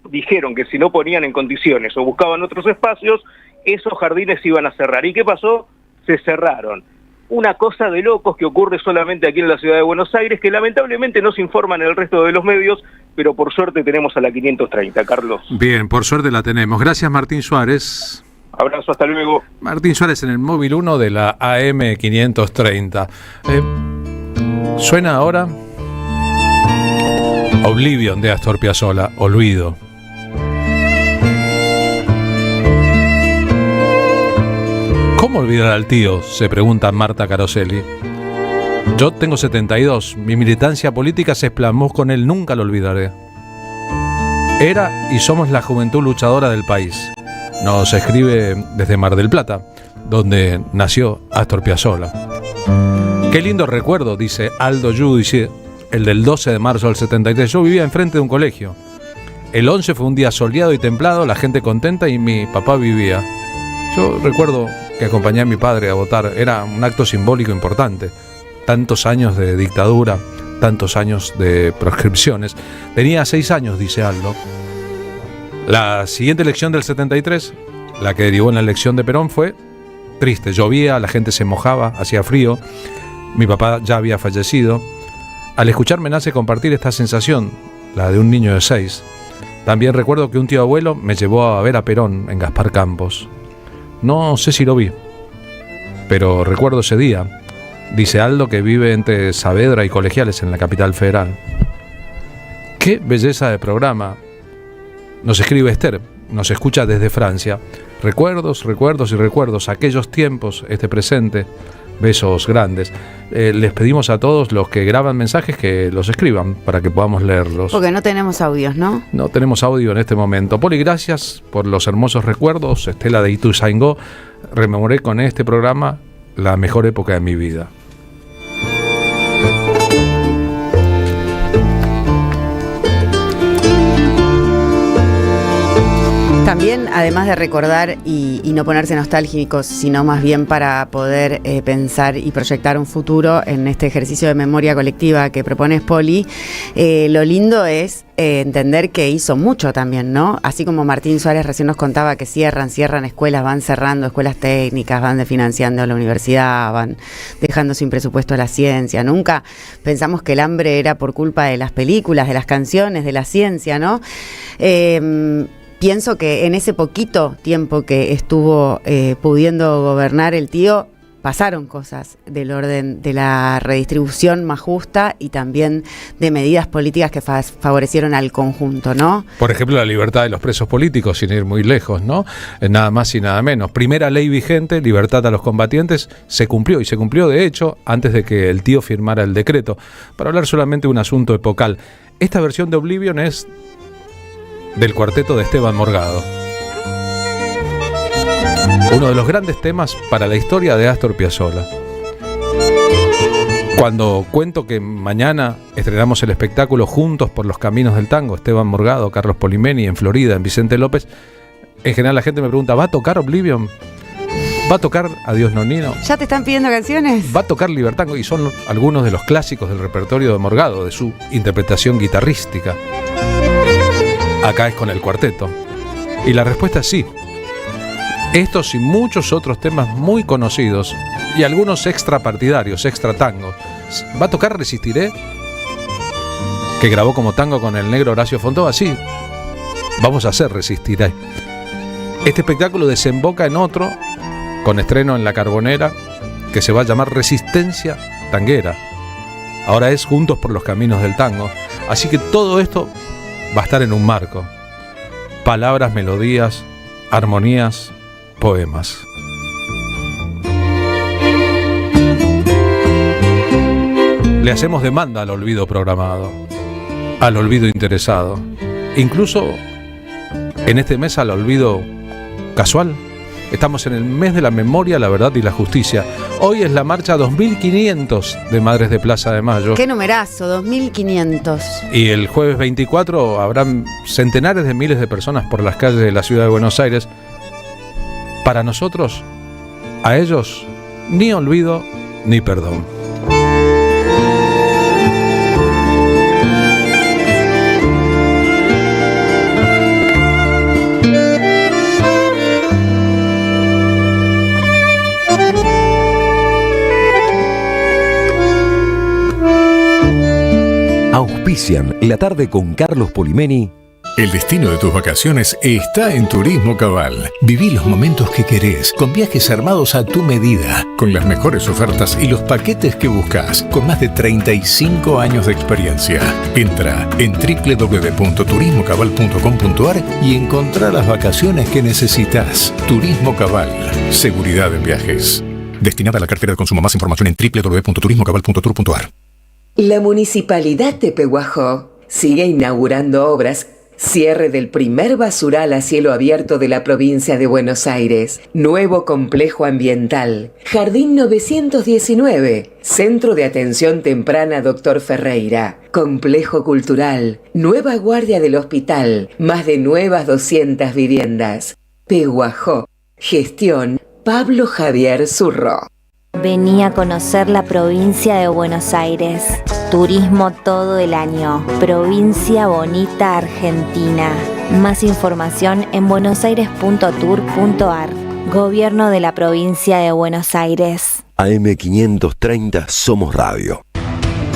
Speaker 12: dijeron que si no ponían en condiciones o buscaban otros espacios, esos jardines se iban a cerrar. ¿Y qué pasó? Se cerraron. Una cosa de locos que ocurre solamente aquí en la Ciudad de Buenos Aires, que lamentablemente no se informan en el resto de los medios, pero por suerte tenemos a la 530, Carlos.
Speaker 2: Bien, por suerte la tenemos. Gracias, Martín Suárez.
Speaker 12: Abrazo, hasta luego.
Speaker 2: Martín Suárez en el móvil 1 de la AM 530. Suena ahora Oblivion de Astor Piazzolla, Olvido. ¿Cómo olvidar al tío?, se pregunta Marta Caroselli. Yo tengo 72, mi militancia política se esplamó con él, nunca lo olvidaré. Era y somos la juventud luchadora del país. Nos escribe desde Mar del Plata, donde nació Astor Piazzolla. Qué lindo recuerdo, dice Aldo Giudici, el del 12 de marzo del 73. Yo vivía enfrente de un colegio. El 11 fue un día soleado y templado, la gente contenta y mi papá vivía. Yo recuerdo que acompañé a mi padre a votar. Era un acto simbólico importante. Tantos años de dictadura, tantos años de proscripciones. Tenía 6 años, dice Aldo. La siguiente elección del 73, la que derivó en la elección de Perón, fue triste. Llovía, la gente se mojaba, hacía frío. Mi papá ya había fallecido. Al escucharme nace compartir esta sensación, la de un niño de 6. También recuerdo que un tío abuelo me llevó a ver a Perón en Gaspar Campos. No sé si lo vi, pero recuerdo ese día. Dice Aldo, que vive entre Saavedra y Colegiales en la capital federal. ¡Qué belleza de programa! Nos escribe Esther, nos escucha desde Francia. Recuerdos, recuerdos y recuerdos, aquellos tiempos, este presente. Besos grandes. Les pedimos a todos los que graban mensajes que los escriban para que podamos leerlos.
Speaker 11: Porque no tenemos audios, ¿no?
Speaker 2: No tenemos audio en este momento. Poli, gracias por los hermosos recuerdos. Estela de Ituzaingó, rememoré con este programa la mejor época de mi vida.
Speaker 11: También, además de recordar y no ponerse nostálgicos, sino más bien para poder pensar y proyectar un futuro en este ejercicio de memoria colectiva que propones, Poli, lo lindo es entender que hizo mucho también, ¿no? Así como Martín Suárez recién nos contaba que cierran escuelas, van cerrando escuelas técnicas, van desfinanciando a la universidad, van dejando sin presupuesto a la ciencia. Nunca pensamos que el hambre era por culpa de las películas, de las canciones, de la ciencia, ¿no? Pienso que en ese poquito tiempo que estuvo pudiendo gobernar el tío, pasaron cosas del orden de la redistribución más justa y también de medidas políticas que favorecieron al conjunto, ¿no?
Speaker 2: Por ejemplo, la libertad de los presos políticos, sin ir muy lejos, ¿no? Nada más y nada menos. Primera ley vigente, libertad a los combatientes, se cumplió, y se cumplió de hecho antes de que el tío firmara el decreto. Para hablar solamente de un asunto epocal, esta versión de Oblivion es del cuarteto de Esteban Morgado. Uno de los grandes temas para la historia de Astor Piazzolla. Cuando cuento que mañana estrenamos el espectáculo Juntos por los Caminos del Tango, Esteban Morgado, Carlos Polimeni, en Florida, en Vicente López, en general la gente me pregunta, ¿va a tocar Oblivion? ¿Va a tocar Adiós Nonino?
Speaker 11: ¿Ya te están pidiendo canciones?
Speaker 2: ¿Va a tocar Libertango? Y son algunos de los clásicos del repertorio de Morgado, de su interpretación guitarrística. Acá es con el cuarteto. Y la respuesta es sí. Estos y muchos otros temas muy conocidos y algunos extrapartidarios, extra tango. ¿Va a tocar Resistiré? Que grabó como tango con el negro Horacio Fontova. Sí, vamos a hacer Resistiré. Este espectáculo desemboca en otro, con estreno en La Carbonera, que se va a llamar Resistencia Tanguera. Ahora es Juntos por los Caminos del Tango. Así que todo esto va a estar en un marco. Palabras, melodías, armonías, poemas. Le hacemos demanda al olvido programado, al olvido interesado. Incluso en este mes al olvido casual. Estamos en el mes de la memoria, la verdad y la justicia. Hoy es la marcha 2500 de Madres de Plaza de Mayo.
Speaker 11: Qué numerazo, 2500.
Speaker 2: Y el jueves 24 habrán centenares de miles de personas por las calles de la ciudad de Buenos Aires. Para nosotros, a ellos, ni olvido ni perdón.
Speaker 1: Auspician La Tarde con Carlos Polimeni.
Speaker 15: El destino de tus vacaciones está en Turismo Cabal. Viví los momentos que querés, con viajes armados a tu medida, con las mejores ofertas y los paquetes que buscas, con más de 35 años de experiencia. Entra en www.turismocabal.com.ar y encontrá las vacaciones que necesitas. Turismo Cabal. Seguridad en viajes. Destinada a la cartera de consumo. Más información en www.turismocabal.tour.ar.
Speaker 16: La Municipalidad de Pehuajó sigue inaugurando obras. Cierre del primer basural a cielo abierto de la provincia de Buenos Aires. Nuevo complejo ambiental. Jardín 919. Centro de Atención Temprana Dr. Ferreira. Complejo cultural. Nueva guardia del hospital. Más de nuevas 200 viviendas. Pehuajó. Gestión Pablo Javier Zurro.
Speaker 17: Vení a conocer la provincia de Buenos Aires. Turismo todo el año. Provincia Bonita, Argentina. Más información en buenosaires.tour.ar. Gobierno de la provincia de Buenos Aires.
Speaker 1: AM530 Somos Radio.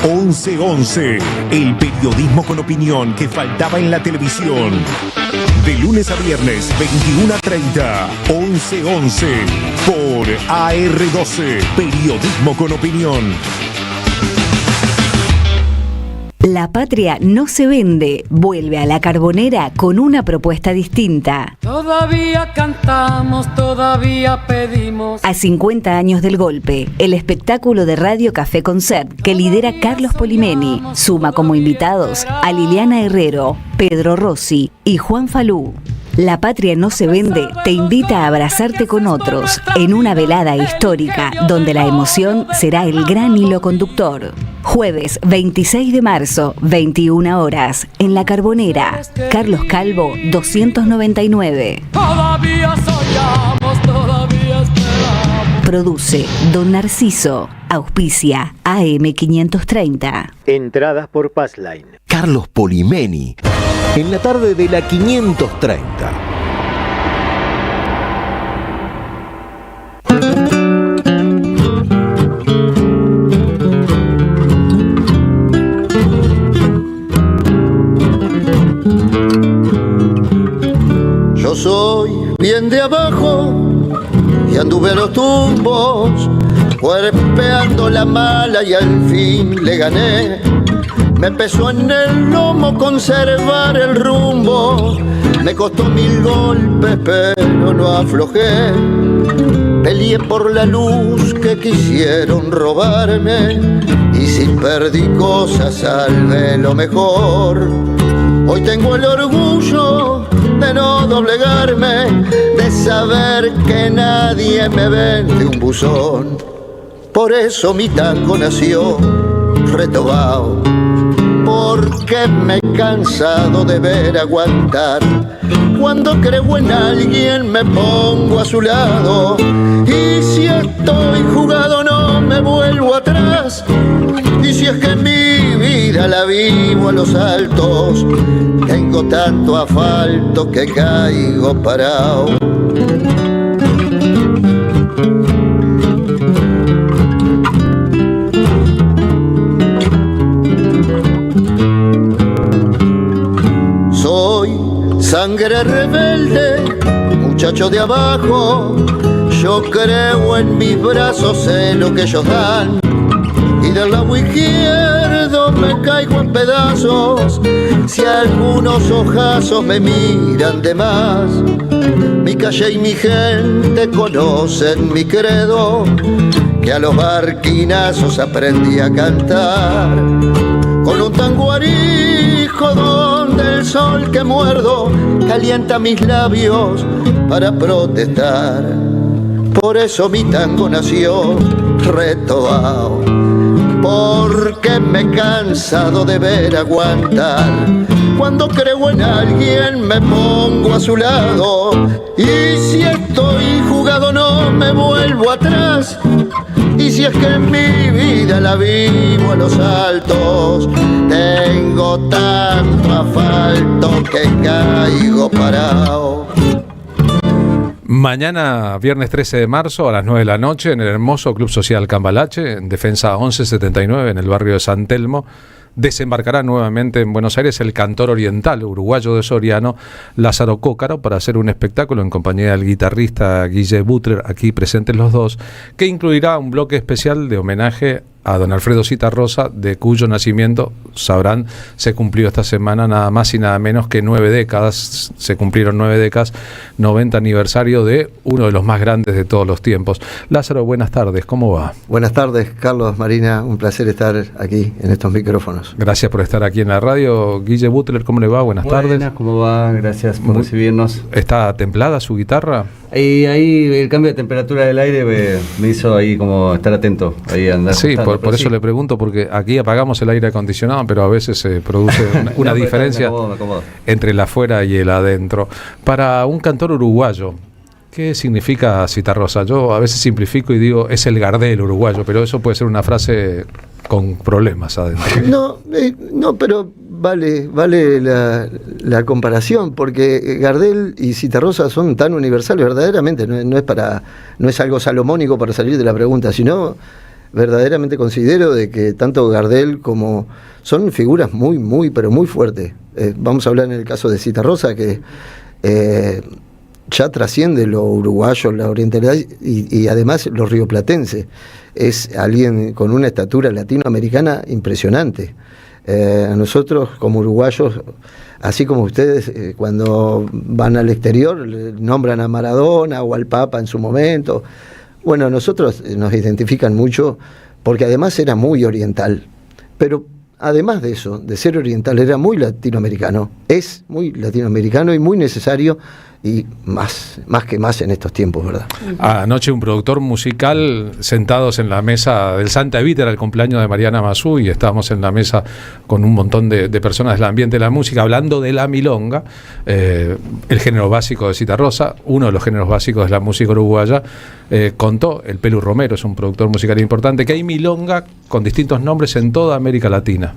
Speaker 18: 1111, el periodismo con opinión que faltaba en la televisión. De lunes a viernes, 21:30, 1111, por AR12, periodismo con opinión.
Speaker 19: La patria no se vende. Vuelve a la Carbonera con una propuesta distinta.
Speaker 20: Todavía cantamos, todavía pedimos.
Speaker 19: A 50 años del golpe, el espectáculo de Radio Café Concert que lidera Carlos Polimeni suma como invitados a Liliana Herrero, Pedro Rossi y Juan Falú. La patria no se vende te invita a abrazarte con otros en una velada histórica donde la emoción será el gran hilo conductor. Jueves 26 de marzo, 21 horas, en La Carbonera, Carlos Calvo 299.
Speaker 20: Todavía soñamos, todavía esperamos.
Speaker 19: Produce Don Narciso. Auspicia AM530.
Speaker 21: Entradas por Passline.
Speaker 1: Carlos Polimeni. En la tarde de la 530.
Speaker 22: Yo soy bien de abajo y anduve a los tumbos, cuerpeando la mala y al fin le gané. Me pesó en el lomo conservar el rumbo, me costó 1000 golpes pero no aflojé. Peleé por la luz que quisieron robarme y si perdí cosas salvé lo mejor. Hoy tengo el orgullo de no doblegarme, de saber que nadie me vende un buzón. Por eso mi tango nació retobao, porque me he cansado de ver aguantar. Cuando creo en alguien me pongo a su lado, y si estoy jugado no me vuelvo atrás. Y si es que mi vida la vivo a los altos, tengo tanto asfalto que caigo parado. Sangre rebelde, muchacho de abajo, yo creo en mis brazos, sé lo que ellos dan. Y del lado izquierdo me caigo en pedazos, si algunos ojazos me miran de más. Mi calle y mi gente conocen mi credo, que a los barquinazos aprendí a cantar. Con un tango arijo donde del sol que muerdo calienta mis labios para protestar. Por eso mi tango nació retobao, porque me he cansado de ver aguantar. Cuando creo en alguien me pongo a su lado, y si estoy jugado no me vuelvo atrás. Y si es que en mi vida la vivo a los altos, tengo tanto asfalto que caigo parado.
Speaker 2: Mañana, viernes 13 de marzo, a las 9 de la noche, en el hermoso Club Social Cambalache, en Defensa 1179, en el barrio de San Telmo, desembarcará nuevamente en Buenos Aires el cantor oriental uruguayo de Soriano, Lázaro Cócaro, para hacer un espectáculo en compañía del guitarrista Guille Butler, aquí presentes los dos, que incluirá un bloque especial de homenaje a don Alfredo Zitarrosa, de cuyo nacimiento, sabrán, se cumplió esta semana nada más y nada menos que 9 décadas, se cumplieron 9 décadas, 90 aniversario de uno de los más grandes de todos los tiempos. Lázaro, buenas tardes, ¿cómo va?
Speaker 4: Buenas tardes, Carlos, Marina, un placer estar aquí en estos micrófonos.
Speaker 2: Gracias por estar aquí en la radio. Guille Butler, ¿cómo le va? Buenas tardes.
Speaker 5: ¿Cómo va? Gracias por recibirnos.
Speaker 2: ¿Está templada su guitarra?
Speaker 5: Ahí el cambio de temperatura del aire me hizo ahí como estar atento, ahí andar.
Speaker 2: Sí, por eso le pregunto, porque aquí apagamos el aire acondicionado, pero a veces se produce una diferencia
Speaker 5: me acomodo.
Speaker 2: entre el afuera y el adentro. Para un cantor uruguayo, ¿qué significa Zitarrosa? Yo a veces simplifico y digo, es el Gardel uruguayo, pero eso puede ser una frase con problemas adentro.
Speaker 4: No, pero vale la comparación, porque Gardel y Zitarrosa son tan universales, verdaderamente, no es algo salomónico para salir de la pregunta, sino verdaderamente considero de que tanto Gardel como son figuras pero muy fuertes. Vamos a hablar en el caso de Zitarrosa, que ya trasciende lo uruguayo, la orientalidad y además lo rioplatense. Es alguien con una estatura latinoamericana impresionante. A nosotros como uruguayos, así como ustedes, cuando van al exterior nombran a Maradona o al Papa en su momento. Bueno, a nosotros nos identifican mucho porque además era muy oriental, pero además de eso, de ser oriental, era muy latinoamericano, es muy latinoamericano y muy necesario, y más en estos tiempos, ¿verdad?
Speaker 2: Anoche un productor musical sentados en la mesa del Santa Evita, era el cumpleaños de Mariana Mazú, y estábamos en la mesa con un montón de personas del ambiente de la música, hablando de la milonga, el género básico de Zitarrosa, uno de los géneros básicos de la música uruguaya. Contó, el Pelu Romero es un productor musical importante, que hay milonga con distintos nombres en toda América Latina,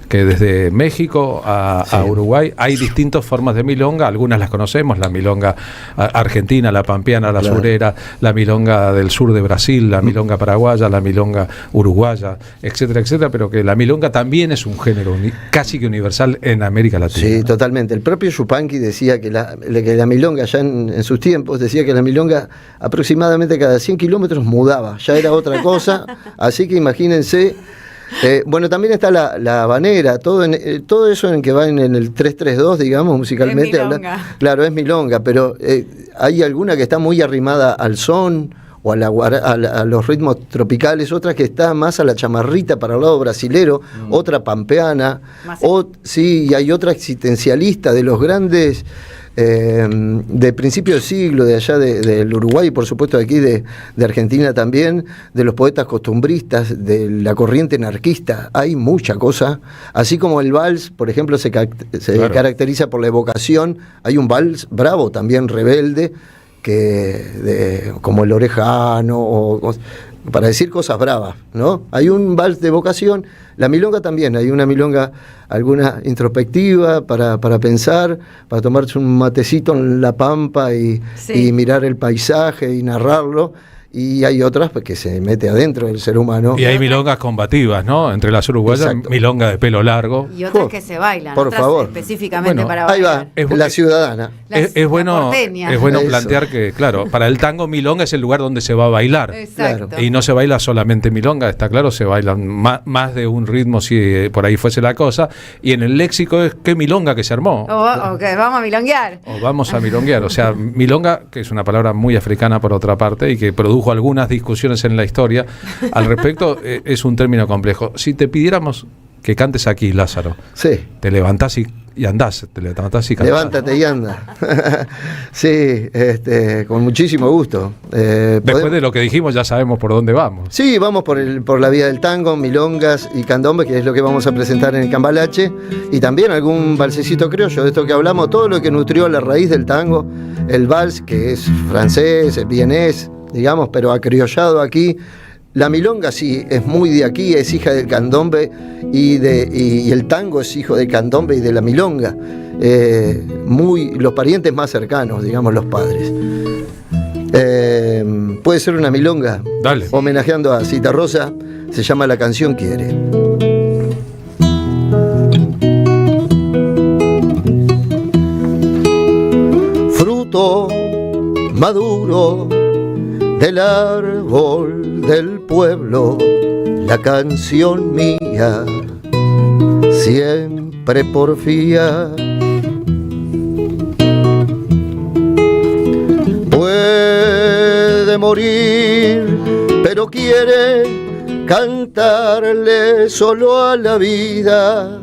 Speaker 2: que desde México a Uruguay hay distintas formas de milonga, algunas las conocemos, la milonga argentina, la pampeana, la surera, la milonga del sur de Brasil, la milonga paraguaya, la milonga uruguaya, etcétera, etcétera, pero que la milonga también es un género casi que universal en América Latina.
Speaker 4: Sí, totalmente. El propio Yupanqui decía que la milonga, ya en sus tiempos, decía que la milonga aproximadamente cada 100 kilómetros mudaba, ya era otra cosa, así que imagínense. Bueno, también está la habanera, todo eso en que va en el 3-3-2, digamos, musicalmente. Claro, es milonga, pero hay alguna que está muy arrimada al son o a los ritmos tropicales, otra que está más a la chamarrita para el lado brasilero, otra pampeana, y hay otra existencialista de los grandes de principio del siglo, de allá del Uruguay y por supuesto de aquí de Argentina también, de los poetas costumbristas, de la corriente anarquista. Hay mucha cosa, así como el vals, por ejemplo, se caracteriza por la evocación. Hay un vals bravo, también rebelde, como el orejano, para decir cosas bravas, ¿no? Hay un vals de evocación. La milonga también, hay una milonga, alguna introspectiva para pensar, para tomarse un matecito en la pampa y mirar el paisaje y narrarlo. Y hay otras que se mete adentro del ser humano.
Speaker 2: Y hay milongas combativas, ¿no? Entre las uruguayas, milonga de pelo largo.
Speaker 11: Y otras que se bailan,
Speaker 4: por favor,
Speaker 11: específicamente para bailar.
Speaker 4: Ahí va, la ciudadana.
Speaker 2: Es bueno plantear que, claro, para el tango milonga es el lugar donde se va a bailar.
Speaker 11: Exacto.
Speaker 2: Y no se baila solamente milonga, está claro, se bailan más de un ritmo si por ahí fuese la cosa. Y en el léxico es qué milonga que se armó.
Speaker 11: O que vamos a milonguear.
Speaker 2: O vamos a milonguear. O sea, milonga, que es una palabra muy africana por otra parte y que produjo algunas discusiones en la historia al respecto, es un término complejo. Si te pidiéramos que cantes aquí, Lázaro, te levantás y andás, te levantás y cantás.
Speaker 4: Levántate y anda. Sí, con muchísimo gusto.
Speaker 2: Después de lo que dijimos ya sabemos por dónde vamos.
Speaker 4: Sí, vamos por la vía del tango, milongas y candombe, que es lo que vamos a presentar en el Cambalache, y también algún valsecito criollo, de esto que hablamos, todo lo que nutrió la raíz del tango, el vals, que es francés, es vienés, digamos, pero acriollado aquí. La milonga sí, es muy de aquí, es hija del candombe y el tango es hijo del candombe y de la milonga. Los parientes más cercanos, digamos, los padres. Puede ser una milonga.
Speaker 2: Dale.
Speaker 4: Homenajeando a Citarrosa, se llama La Canción Quiere. Fruto maduro del árbol del pueblo, la canción mía siempre porfía. Puede morir, pero quiere cantarle solo a la vida,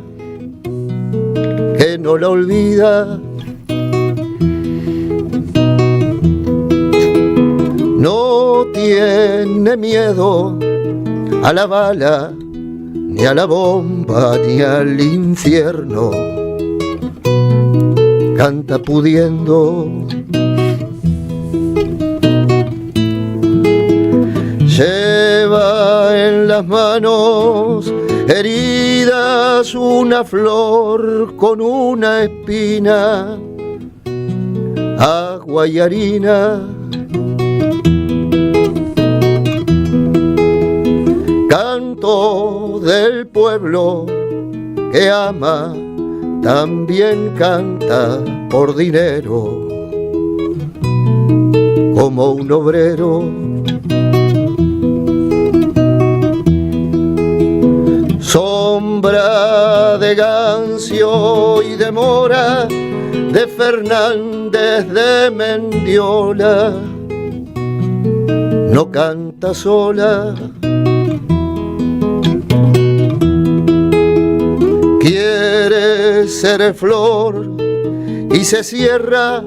Speaker 4: que no la olvida. No tiene miedo a la bala, ni a la bomba, ni al infierno. Canta pudiendo. Lleva en las manos heridas una flor con una espina, agua y harina. Canto del pueblo que ama, también canta por dinero, como un obrero. Sombra de Gancio y de Mora, de Fernández de Mendiola, no canta sola. Quiere ser flor y se cierra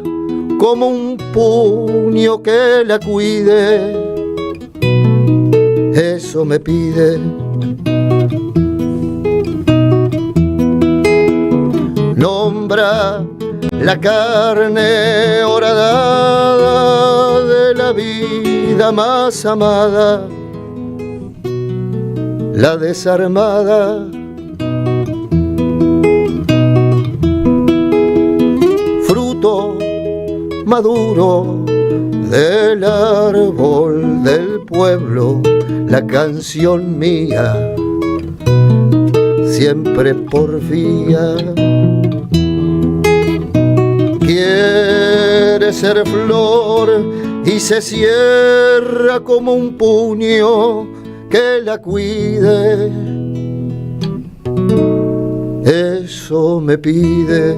Speaker 4: como un puño que la cuide. Eso me pide. Nombra la carne horadada de la vida más amada, la desarmada. Fruto maduro del árbol del pueblo, la canción mía siempre porfía. Quiere ser flor y se cierra como un puño que la cuide. Eso me pide.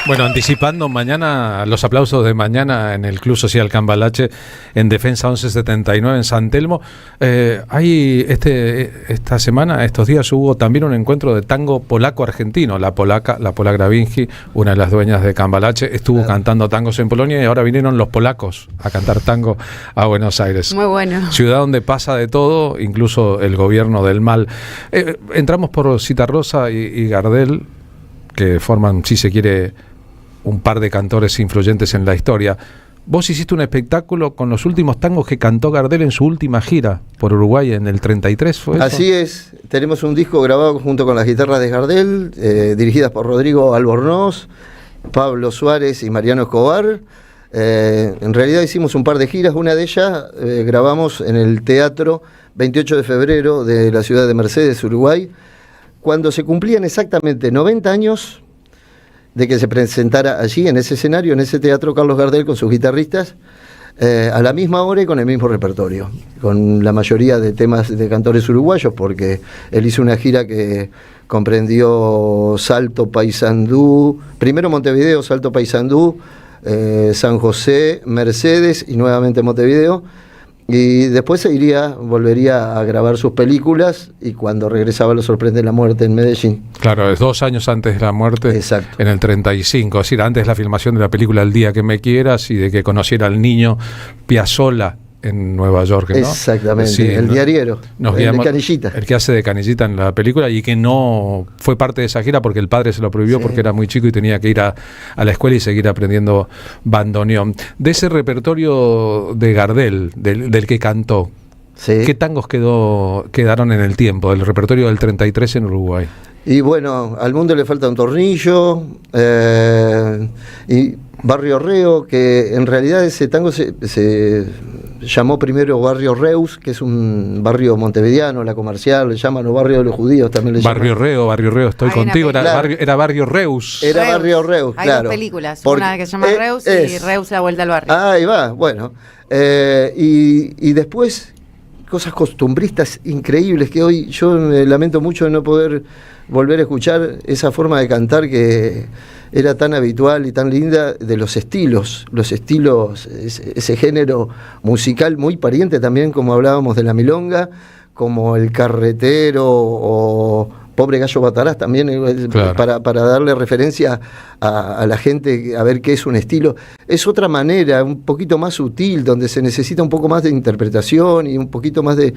Speaker 2: Bueno, anticipando mañana los aplausos de mañana en el Club Social Cambalache en Defensa 1179 en San Telmo. Esta semana, estos días hubo también un encuentro de tango polaco-argentino. La polaca Gravinji, una de las dueñas de Cambalache, estuvo cantando tangos en Polonia y ahora vinieron los polacos a cantar tango a Buenos Aires.
Speaker 11: Muy bueno.
Speaker 2: Ciudad donde pasa de todo, incluso el gobierno del mal. Entramos por Citarrosa y Gardel, que forman, si se quiere, un par de cantores influyentes en la historia. Vos hiciste un espectáculo con los últimos tangos que cantó Gardel en su última gira por Uruguay en el 33, ¿fue eso?
Speaker 4: Así es, tenemos un disco grabado junto con las guitarras de Gardel, dirigidas por Rodrigo Albornoz, Pablo Suárez y Mariano Escobar. En realidad hicimos un par de giras, una de ellas grabamos en el Teatro 28 de Febrero de la ciudad de Mercedes, Uruguay, cuando se cumplían exactamente 90 años de que se presentara allí, en ese escenario, en ese teatro, Carlos Gardel con sus guitarristas, a la misma hora y con el mismo repertorio, con la mayoría de temas de cantores uruguayos, porque él hizo una gira que comprendió Salto, Paysandú, primero Montevideo, Salto, Paysandú, San José, Mercedes y nuevamente Montevideo. Y después volvería a grabar sus películas, y cuando regresaba lo sorprende la muerte en Medellín.
Speaker 2: Claro, es 2 años antes de la muerte.
Speaker 4: Exacto.
Speaker 2: En el 35, es decir, antes de la filmación de la película El día que me quieras y de que conociera al niño Piazzolla en Nueva York, ¿no?
Speaker 4: Exactamente,
Speaker 2: sí,
Speaker 4: el diariero,
Speaker 2: de
Speaker 4: Canillita.
Speaker 2: El que hace de Canillita en la película, y que no fue parte de esa gira porque el padre se lo prohibió, porque era muy chico y tenía que ir a la escuela y seguir aprendiendo bandoneón. De ese repertorio de Gardel, del que cantó, ¿qué tangos quedaron en el tiempo, del repertorio del 33 en Uruguay?
Speaker 4: Y bueno, Al mundo le falta un tornillo, y Barrio Reo, que en realidad ese tango se llamó primero Barrio Reus, que es un barrio montevideano, La Comercial, le llaman, o Barrio de los Judíos también le llaman.
Speaker 2: Barrio Reo, estoy contigo, era Barrio Reus.
Speaker 4: Era Barrio Reus,
Speaker 11: Hay
Speaker 4: claro.
Speaker 11: 2 películas, una que se llama Reus y Reus la vuelta al barrio.
Speaker 4: Ahí va, bueno. Y después, cosas costumbristas increíbles que hoy yo me lamento mucho de no poder volver a escuchar esa forma de cantar que era tan habitual y tan linda, de los estilos, ese género musical muy pariente también, como hablábamos de la milonga, como el carretero o Pobre Gallo Bataraz también, claro, para darle referencia a la gente, a ver qué es un estilo. Es otra manera, un poquito más sutil, donde se necesita un poco más de interpretación y un poquito más de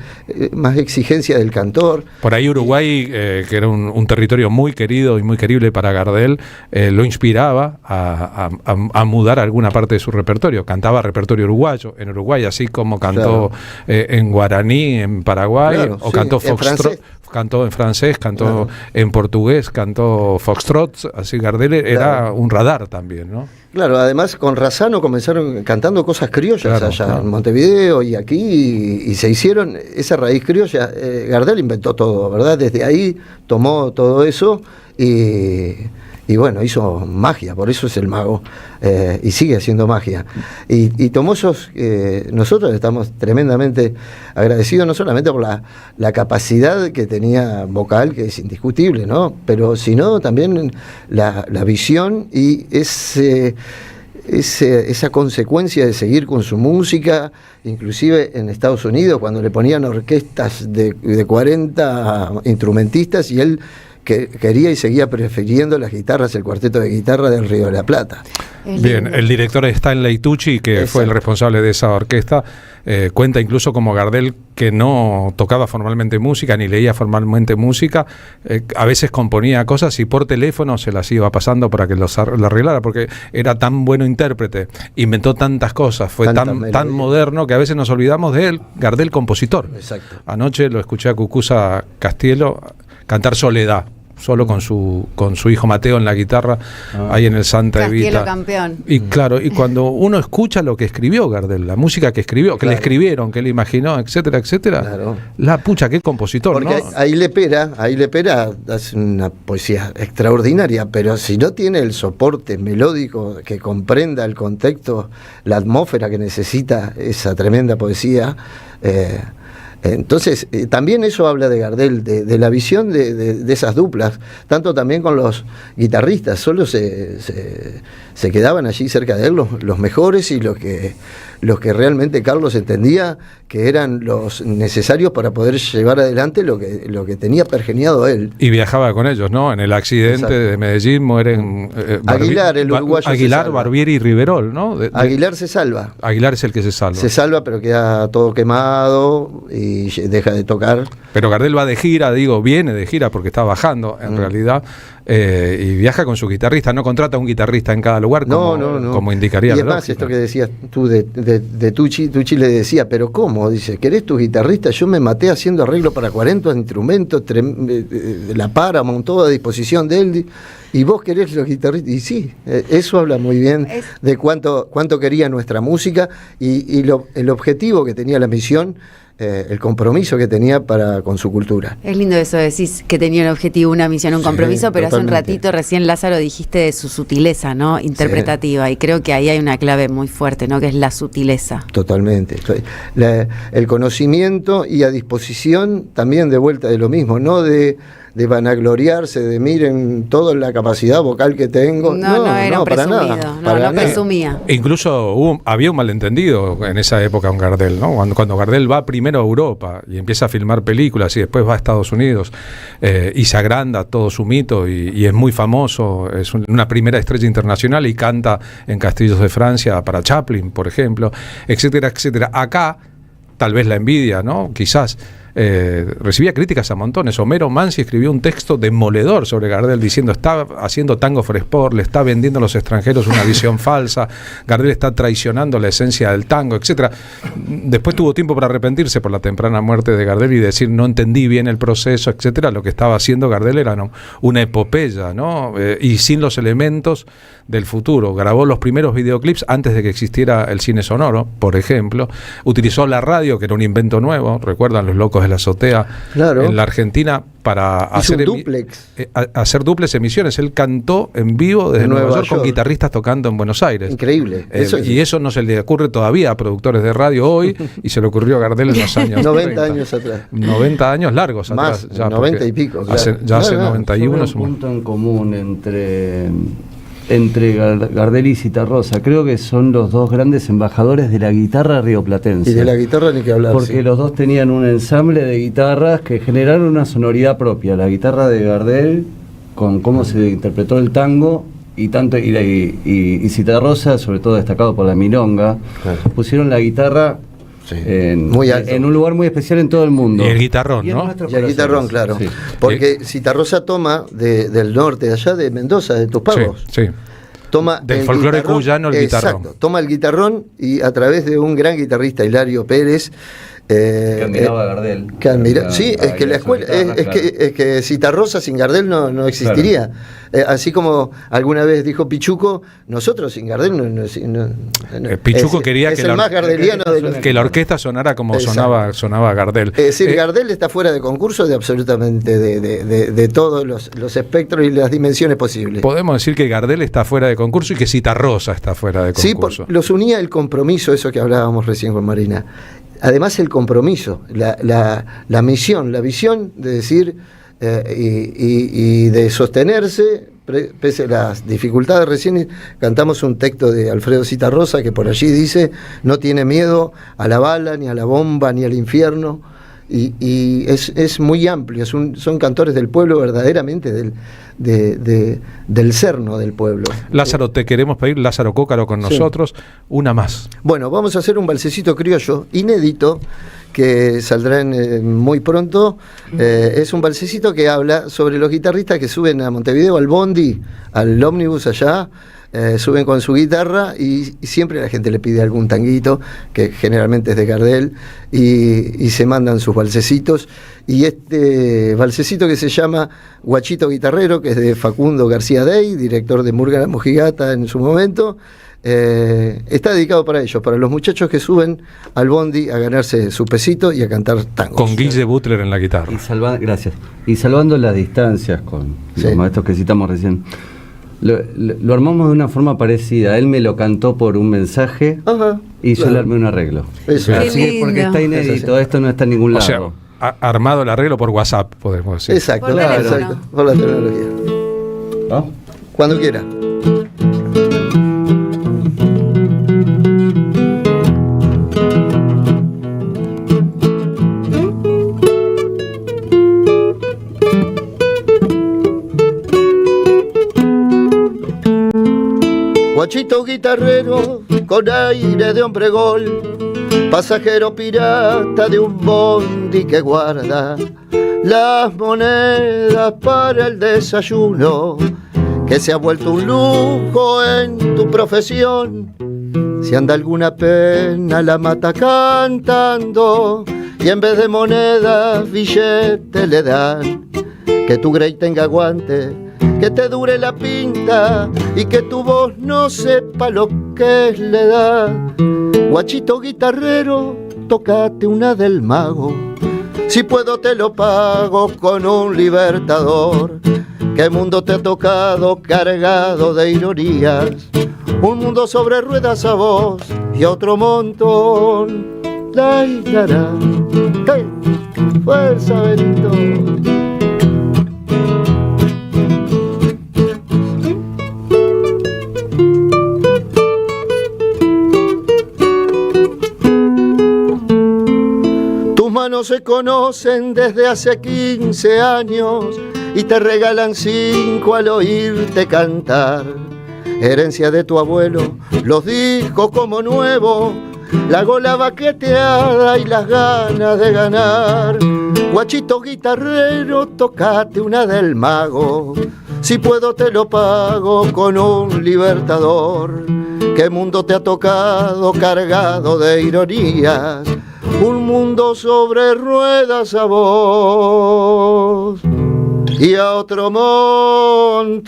Speaker 4: más exigencia del cantor.
Speaker 2: Por ahí Uruguay, que era un territorio muy querido y muy querible para Gardel, lo inspiraba a mudar alguna parte de su repertorio. Cantaba repertorio uruguayo en Uruguay, así como cantó en guaraní en Paraguay, claro, o cantó foxtrot. Cantó en francés, cantó en portugués, cantó foxtrot, así Gardel era un radar también, ¿no?
Speaker 4: Claro, además con Razzano comenzaron cantando cosas criollas allá en Montevideo y aquí, y se hicieron esa raíz criolla. Gardel inventó todo, ¿verdad? Desde ahí tomó todo eso y bueno, hizo magia, por eso es el mago, y sigue haciendo magia. Y tomó esos, nosotros estamos tremendamente agradecidos, no solamente por la capacidad que tenía vocal, que es indiscutible, ¿no? Pero sino también la visión y esa consecuencia de seguir con su música, inclusive en Estados Unidos, cuando le ponían orquestas de 40 instrumentistas, y él que quería y seguía prefiriendo las guitarras, el cuarteto de guitarra del Río de la Plata.
Speaker 2: Bien, el director Stanley Tucci, que fue el responsable de esa orquesta, cuenta incluso como Gardel, que no tocaba formalmente música, ni leía formalmente música, a veces componía cosas y por teléfono se las iba pasando para que lo arreglara, porque era tan bueno intérprete, inventó tantas cosas, fue tan moderno que a veces nos olvidamos de él, Gardel compositor.
Speaker 4: Exacto.
Speaker 2: Anoche lo escuché a Cucuza Castielo cantar Soledad, solo con su hijo Mateo en la guitarra, ahí en el Santa
Speaker 11: Castielo
Speaker 2: Evita.
Speaker 11: Campeón.
Speaker 2: Y claro, y cuando uno escucha lo que escribió Gardel, la música que escribió, que le escribieron, que le imaginó, etcétera, etcétera, la pucha, qué compositor,
Speaker 4: porque
Speaker 2: ¿no?
Speaker 4: Ahí Lepera hace una poesía extraordinaria, pero si no tiene el soporte melódico que comprenda el contexto, la atmósfera que necesita esa tremenda poesía, entonces, también eso habla de Gardel, de la visión de esas duplas, tanto también con los guitarristas, solo se quedaban allí cerca de él los mejores y los que realmente Carlos entendía que eran los necesarios para poder llevar adelante lo que tenía pergeniado él.
Speaker 2: Y viajaba con ellos, ¿no? En el accidente de Medellín mueren
Speaker 4: Aguilar, el uruguayo.
Speaker 2: Aguilar, Barbieri y Riverol, ¿no?
Speaker 4: Aguilar se salva.
Speaker 2: Aguilar es el que se salva.
Speaker 4: Se salva, pero queda todo quemado y deja de tocar.
Speaker 2: Pero Gardel va de gira, viene de gira porque está bajando en realidad, y viaja con su guitarrista, no contrata un guitarrista en cada lugar como indicaría.
Speaker 4: Y además, esto que decías tú de Tucci le decía, pero ¿cómo? Dice, ¿querés tu guitarrista? Yo me maté haciendo arreglo para 40 instrumentos, la Paramount, toda a disposición de él, y vos querés los guitarristas. Y sí, eso habla muy bien de cuánto quería nuestra música y el objetivo que tenía la misión, el compromiso que tenía con su cultura.
Speaker 11: Es lindo eso, decís que tenía un objetivo, una misión, un compromiso, pero
Speaker 4: totalmente.
Speaker 11: Hace un ratito recién, Lázaro, dijiste de su sutileza, ¿no? Interpretativa, y creo que ahí hay una clave muy fuerte, ¿no? Que es la sutileza.
Speaker 4: Totalmente. El conocimiento y a disposición también de vuelta de lo mismo, no de vanagloriarse, de miren toda la capacidad vocal que tengo.
Speaker 11: No era un
Speaker 4: para
Speaker 11: presumido,
Speaker 4: nada.
Speaker 11: no presumía.
Speaker 2: Incluso había un malentendido en esa época con Gardel, ¿no? Cuando Gardel va primero a Europa y empieza a filmar películas y después va a Estados Unidos y se agranda todo su mito y es muy famoso, es una primera estrella internacional y canta en Castillos de Francia para Chaplin, por ejemplo, etcétera, etcétera. Acá, tal vez la envidia, ¿no? Quizás recibía críticas a montones. Homero Mansi escribió un texto demoledor sobre Gardel diciendo: está haciendo tango for sport, le está vendiendo a los extranjeros una visión falsa, Gardel está traicionando la esencia del tango, etcétera. Después tuvo tiempo para arrepentirse por la temprana muerte de Gardel y decir: no entendí bien el proceso, etcétera. Lo que estaba haciendo Gardel era una epopeya, ¿no? Y sin los elementos del futuro. Grabó los primeros videoclips antes de que existiera el cine sonoro, por ejemplo. Utilizó la radio, que era un invento nuevo, recuerdan Los Locos de la Azotea, claro, en la Argentina, para hacer duplex emisiones. Él cantó en vivo desde Nueva York con guitarristas tocando en Buenos Aires.
Speaker 4: Increíble.
Speaker 2: Y eso no se le ocurre todavía a productores de radio hoy, y se le ocurrió a Gardel en los años
Speaker 4: 90 años atrás.
Speaker 2: 90 años largos
Speaker 4: más,
Speaker 2: atrás. Ya,
Speaker 4: 90 y pico. Claro.
Speaker 2: Hace 91.
Speaker 5: Un punto en común entre Gardel y Citarrosa. Creo que son los dos grandes embajadores de la guitarra rioplatense.
Speaker 4: Y de la guitarra ni que hablar.
Speaker 5: Porque los dos tenían un ensamble de guitarras que generaron una sonoridad propia. La guitarra de Gardel, con cómo se interpretó el tango, y Citarrosa, sobre todo destacado por la milonga, claro, pusieron la guitarra en un lugar muy especial en todo el mundo.
Speaker 2: Y el guitarrón, ¿no?
Speaker 4: Y el guitarrón, claro. Sí. Porque Citarrosa toma del norte, de allá de Mendoza, de Tuspagos.
Speaker 2: Sí.
Speaker 4: Toma
Speaker 2: del folclore cuyano el guitarrón.
Speaker 4: Exacto. Toma el guitarrón y a través de un gran guitarrista, Hilario Pérez,
Speaker 5: que admiraba a Gardel.
Speaker 4: Es que la escuela, es que Citarrosa sin Gardel no existiría. Claro. Así como alguna vez dijo Pichuco, nosotros sin Gardel
Speaker 2: Pichuco quería que
Speaker 4: la
Speaker 2: orquesta sonara como sonaba Gardel.
Speaker 4: Es decir, Gardel está fuera de concurso de absolutamente de todos los espectros y las dimensiones posibles.
Speaker 2: Podemos decir que Gardel está fuera de concurso y que Citarrosa está fuera de concurso.
Speaker 4: Sí, los unía el compromiso, eso que hablábamos recién con Marina. Además el compromiso, la misión, la visión de decir y de sostenerse pese a las dificultades. Recién cantamos un texto de Alfredo Citarrosa que por allí dice: no tiene miedo a la bala, ni a la bomba, ni al infierno. Y es muy amplio, son cantores del pueblo, verdaderamente del cerno del pueblo.
Speaker 2: Lázaro, te queremos pedir, Lázaro Cócaro con nosotros, una más.
Speaker 4: Bueno, vamos a hacer un balsecito criollo inédito que saldrá muy pronto. Es un balsecito que habla sobre los guitarristas que suben a Montevideo, al bondi, al ómnibus allá. Suben con su guitarra y siempre la gente le pide algún tanguito, que generalmente es de Gardel, y se mandan sus balsecitos. Y este balsecito que se llama Guachito Guitarrero, que es de Facundo García Dey, director de Murga la Mojigata en su momento, está dedicado para ellos, para los muchachos que suben al bondi a ganarse su pesito y a cantar tangos.
Speaker 2: Con Guille Butler en la guitarra.
Speaker 5: Gracias. Y salvando las distancias con los maestros que citamos recién. Lo armamos de una forma parecida. Él me lo cantó por un mensaje.
Speaker 4: Ajá,
Speaker 5: y yo le armé un arreglo. Así, porque está inédito, esto no está en ningún lado.
Speaker 2: O sea, armado el arreglo por WhatsApp, podemos decir.
Speaker 4: Exacto, exacto, por la tecnología.
Speaker 5: ¿No?
Speaker 4: Cuando quiera. Guachito guitarrero con aire de hombre gol, pasajero pirata de un bondi que guarda las monedas para el desayuno, que se ha vuelto un lujo en tu profesión. Si anda alguna pena la mata cantando, y en vez de monedas billetes le dan. Que tu grey tenga aguante, que te dure la pinta y que tu voz no sepa lo que es la edad. Guachito guitarrero, tócate una del mago, si puedo te lo pago con un libertador. ¿Qué mundo te ha tocado cargado de ironías? Un mundo sobre ruedas a vos y a otro montón. Fuerza, Benito.
Speaker 22: Dos se conocen desde hace 15 años y te regalan 5 al oírte cantar. Herencia de tu abuelo, los discos como nuevo, la gola baqueteada y las ganas de ganar. Guachito guitarrero, tocate una del Mago, si puedo te lo pago con un Libertador. ¿Qué mundo te ha tocado cargado de ironías? Un mundo sobre ruedas a vos y a otro montón.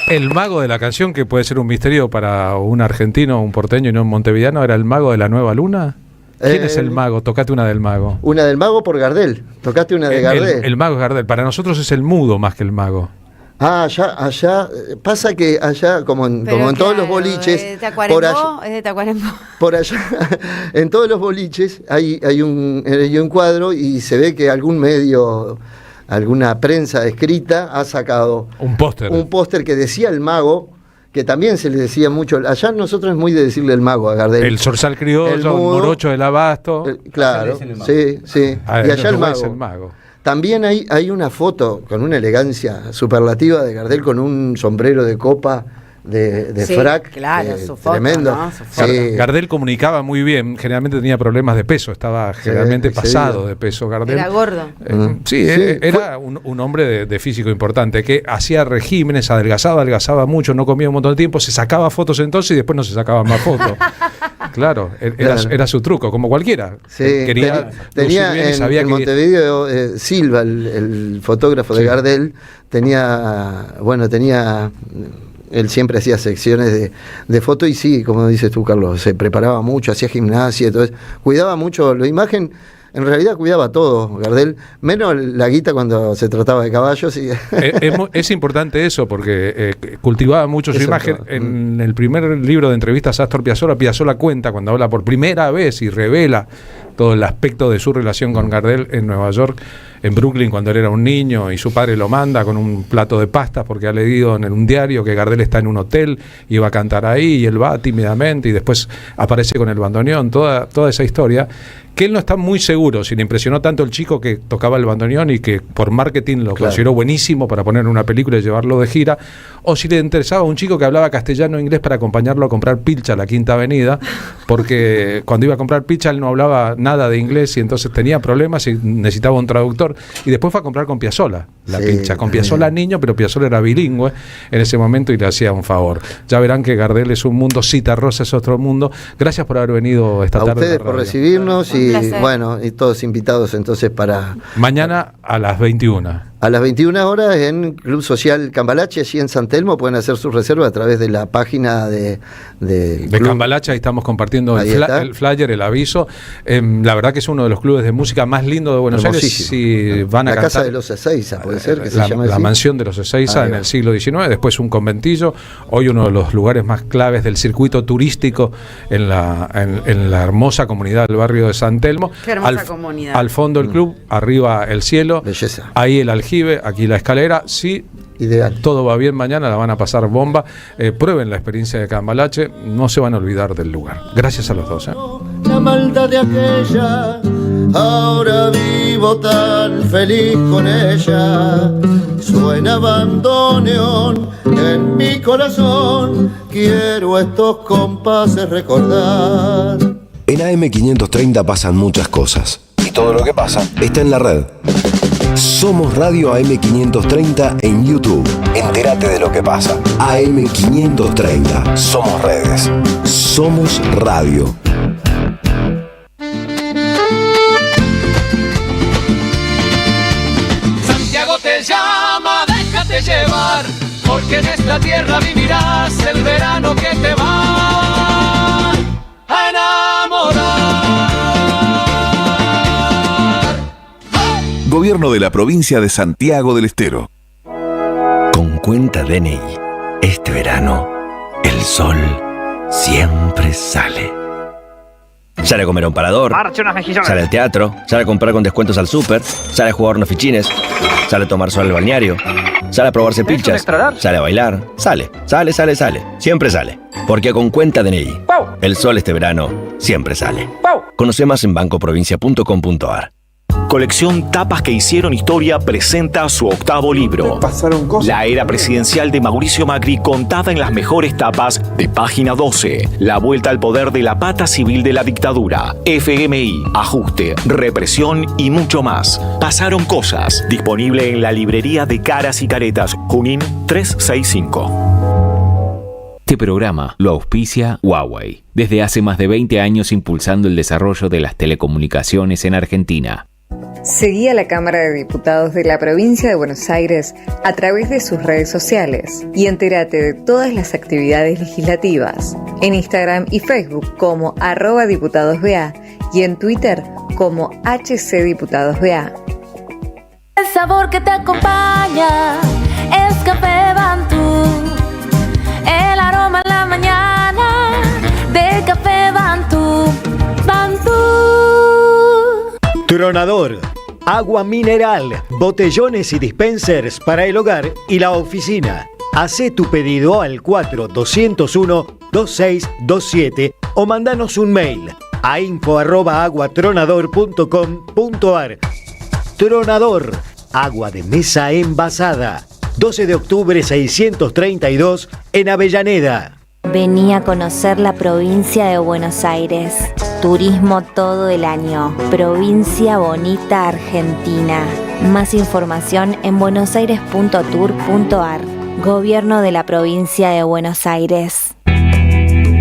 Speaker 2: El mago de la canción, que puede ser un misterio para un argentino, un porteño y no un montevideano, ¿era el mago de la Nueva Luna? ¿Quién es el mago? Tocate una del mago.
Speaker 22: Una del mago por Gardel. Tocate una de Gardel.
Speaker 2: El mago es Gardel. Para nosotros es el mudo más que el mago.
Speaker 22: Ah, allá, pasa que allá, como en todos los boliches,
Speaker 11: ¿Es de Tacuarembó? ¿Es de Tacuarembó?
Speaker 22: por allá, en todos los boliches hay un cuadro y se ve que algún medio, alguna prensa escrita ha sacado
Speaker 2: un póster
Speaker 22: que decía el mago, que también se le decía mucho. Allá nosotros es muy de decirle el mago a Gardel.
Speaker 2: El zorzal criollo, el morocho del abasto.
Speaker 22: Claro, sí. Y allá el mago. También hay una foto con una elegancia superlativa de Gardel con un sombrero de copa de frac.
Speaker 11: Claro, su foto,
Speaker 22: tremendo.
Speaker 11: ¿no? Su foto.
Speaker 22: Sí.
Speaker 2: Gardel comunicaba muy bien, generalmente tenía problemas de peso, estaba generalmente pasado de peso Gardel.
Speaker 11: Era gordo.
Speaker 2: Era un hombre de físico importante, que hacía regímenes, adelgazaba mucho, no comía un montón de tiempo, se sacaba fotos entonces y después no se sacaban más fotos. Claro, era su truco, como cualquiera.
Speaker 22: Sí, tenía en Montevideo Silva, el fotógrafo de Gardel, él siempre hacía secciones de foto y sí, como dices tú, Carlos, se preparaba mucho, hacía gimnasia, entonces cuidaba mucho la imagen. En realidad cuidaba todo, Gardel, menos la guita cuando se trataba de caballos.
Speaker 2: Es importante eso, porque cultivaba mucho su imagen. En el primer libro de entrevistas a Astor Piazzolla, Piazzolla cuenta, cuando habla por primera vez y revela todo el aspecto de su relación con Gardel en Nueva York, en Brooklyn, cuando él era un niño y su padre lo manda con un plato de pastas porque ha leído en un diario que Gardel está en un hotel y va a cantar ahí, y él va tímidamente y después aparece con el bandoneón, toda esa historia, que él no está muy seguro si le impresionó tanto el chico que tocaba el bandoneón y que por marketing lo consideró buenísimo para poner en una película y llevarlo de gira, o si le interesaba un chico que hablaba castellano e inglés para acompañarlo a comprar pilcha a la Quinta Avenida, porque cuando iba a comprar pilcha él no hablaba nada de inglés y entonces tenía problemas y necesitaba un traductor, y después fue a comprar con Piazzolla la pilcha, con Piazzolla niño, pero Piazzolla era bilingüe en ese momento y le hacía un favor. Ya verán que Gardel es un mundo, Cita Rosa es otro mundo. Gracias por haber venido esta tarde. A
Speaker 22: ustedes por recibirnos y bueno, y todos invitados entonces para...
Speaker 2: Mañana a las 21.
Speaker 22: A las 21 horas en Club Social Cambalache, allí en San Telmo, pueden hacer su reserva a través de la página de
Speaker 2: Cambalache. Ahí estamos compartiendo el flyer, el aviso. La verdad que es uno de los clubes de música más lindos de Buenos Aires. Si van a
Speaker 22: la
Speaker 2: cantar,
Speaker 22: Casa de los Ezeiza, puede ser que se llame
Speaker 2: la
Speaker 22: así.
Speaker 2: mansión de los Ezeiza en el siglo XIX, después un conventillo, hoy uno de los lugares más claves del circuito turístico en la hermosa comunidad del barrio de San Telmo.
Speaker 11: Qué hermosa comunidad.
Speaker 2: Al fondo el club, arriba el cielo,
Speaker 22: belleza.
Speaker 2: Ahí el aljibe, aquí la escalera. Sí,
Speaker 22: ideal.
Speaker 2: Todo va bien, mañana la van a pasar bomba. Prueben la experiencia de Cambalache, no se van a olvidar del lugar. Gracias a los dos.
Speaker 22: La maldad de aquella, ahora vivo tan feliz con ella. Suena bandoneón en mi corazón, quiero estos compases recordar.
Speaker 1: En AM530 pasan muchas cosas. Y todo lo que pasa está en la red. Somos Radio AM530 en YouTube. Entérate de lo que pasa. AM530. Somos redes. Somos radio.
Speaker 20: Santiago te llama, déjate llevar, porque en esta tierra vivirás el verano que te va a enamorar.
Speaker 18: Gobierno de la provincia de Santiago del Estero.
Speaker 3: Con cuenta DNI, este verano, el sol siempre sale. Sale a comer a un parador, sale al teatro, sale a comprar con descuentos al súper, sale a jugar unos fichines, sale a tomar sol al balneario, sale a probarse pilchas, sale a bailar, sale. Siempre sale. Porque con cuenta DNI, el sol este verano siempre sale. Conoce más en bancoprovincia.com.ar.
Speaker 6: Colección Tapas que hicieron historia presenta su 8º libro. La era presidencial de Mauricio Macri contada en las mejores tapas de Página 12. La vuelta al poder de la pata civil de la dictadura. FMI, ajuste, represión y mucho más. Pasaron cosas. Disponible en la librería de Caras y Caretas, Junín 365.
Speaker 7: Este programa lo auspicia Huawei. Desde hace más de 20 años impulsando el desarrollo de las telecomunicaciones en Argentina.
Speaker 16: Seguí a la Cámara de Diputados de la Provincia de Buenos Aires a través de sus redes sociales y entérate de todas las actividades legislativas en Instagram y Facebook como @diputadosBA y en Twitter como HCDiputadosBA.
Speaker 23: El sabor que te acompaña es Café Bantú, el aroma en la mañana de Café Bantú.
Speaker 21: Tronador, agua mineral, botellones y dispensers para el hogar y la oficina. Hacé tu pedido al 4201-2627 o mandanos un mail a info@aguatronador.com.ar. Tronador, agua de mesa envasada. 12 de octubre 632 en Avellaneda.
Speaker 17: Vení a conocer la provincia de Buenos Aires. Turismo todo el año. Provincia bonita Argentina. Más información en buenosaires.tour.ar. Gobierno de la provincia de Buenos Aires.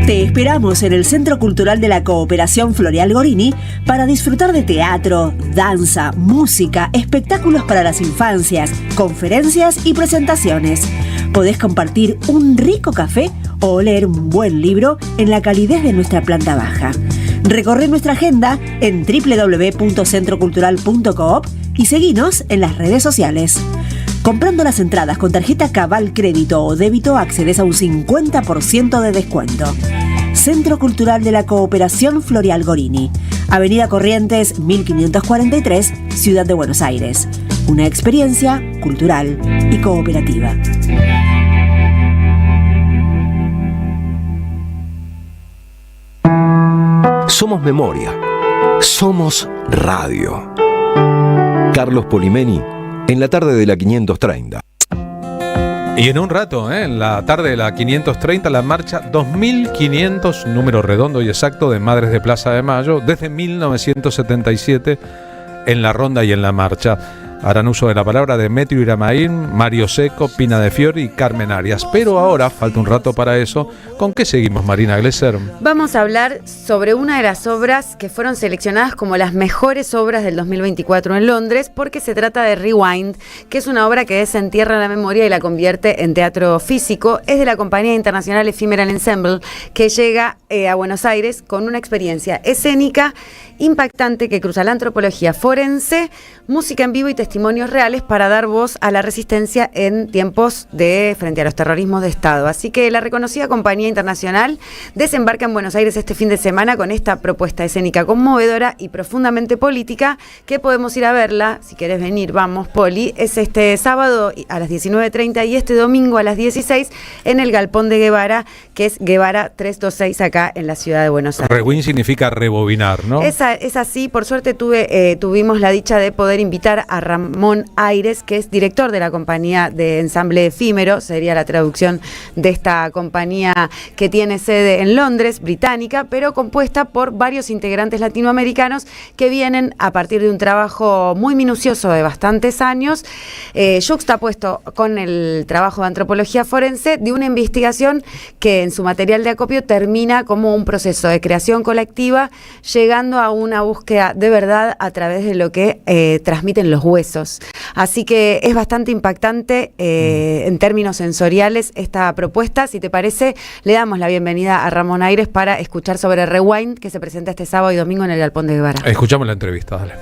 Speaker 19: Te esperamos en el Centro Cultural de la Cooperación Floreal Gorini para disfrutar de teatro, danza, música, espectáculos para las infancias, conferencias y presentaciones. Podés compartir un rico café o leer un buen libro en la calidez de nuestra planta baja. Recorre nuestra agenda en www.centrocultural.coop y seguinos en las redes sociales. Comprando las entradas con tarjeta Cabal Crédito o Débito accedes a un 50% de descuento. Centro Cultural de la Cooperación Floreal Gorini, Avenida Corrientes 1543, Ciudad de Buenos Aires. Una experiencia cultural y cooperativa.
Speaker 1: Somos memoria. Somos radio. Carlos Polimeni, en la tarde de la 530.
Speaker 2: Y en un rato, en la tarde de la 530, la marcha 2500, número redondo y exacto, de Madres de Plaza de Mayo, desde 1977, en la ronda y en la marcha. Harán uso de la palabra Demetrio Iramaín, Mario Seco, Pina de Fiori y Carmen Arias. Pero ahora, falta un rato para eso. ¿Con qué seguimos, Marina Glesser?
Speaker 11: Vamos a hablar sobre una de las obras que fueron seleccionadas como las mejores obras del 2024 en Londres, porque se trata de Rewind, que es una obra que desentierra la memoria y la convierte en teatro físico. Es de la compañía internacional Ephemeral Ensemble, que llega a Buenos Aires con una experiencia escénica impactante que cruza la antropología forense, música en vivo y testimonios reales para dar voz a la resistencia en tiempos de frente a los terrorismos de Estado. Así que la reconocida compañía internacional desembarca en Buenos Aires este fin de semana con esta propuesta escénica conmovedora y profundamente política, que podemos ir a verla. Si querés venir, vamos, Poli. Es este sábado a las 19:30 y este domingo a las 16 en el Galpón de Guevara, que es Guevara 326 acá en la ciudad de Buenos Aires.
Speaker 2: Rewind significa rebobinar, ¿no?
Speaker 11: Es así. Por suerte tuvimos la dicha de poder invitar a Ramón Aires, que es director de la compañía de ensamble efímero, sería la traducción de esta compañía que tiene sede en Londres, británica, pero compuesta por varios integrantes latinoamericanos que vienen a partir de un trabajo muy minucioso de bastantes años, yuxtapuesto con el trabajo de antropología forense, de una investigación que en su material de acopio termina como un proceso de creación colectiva, llegando a una búsqueda de verdad a través de lo que transmiten los huesos. Así que es bastante impactante en términos sensoriales esta propuesta. Si te parece, le damos la bienvenida a Ramón Aires para escuchar sobre Rewind, que se presenta este sábado y domingo en el Galpón de Guevara.
Speaker 2: Escuchamos la entrevista, dale.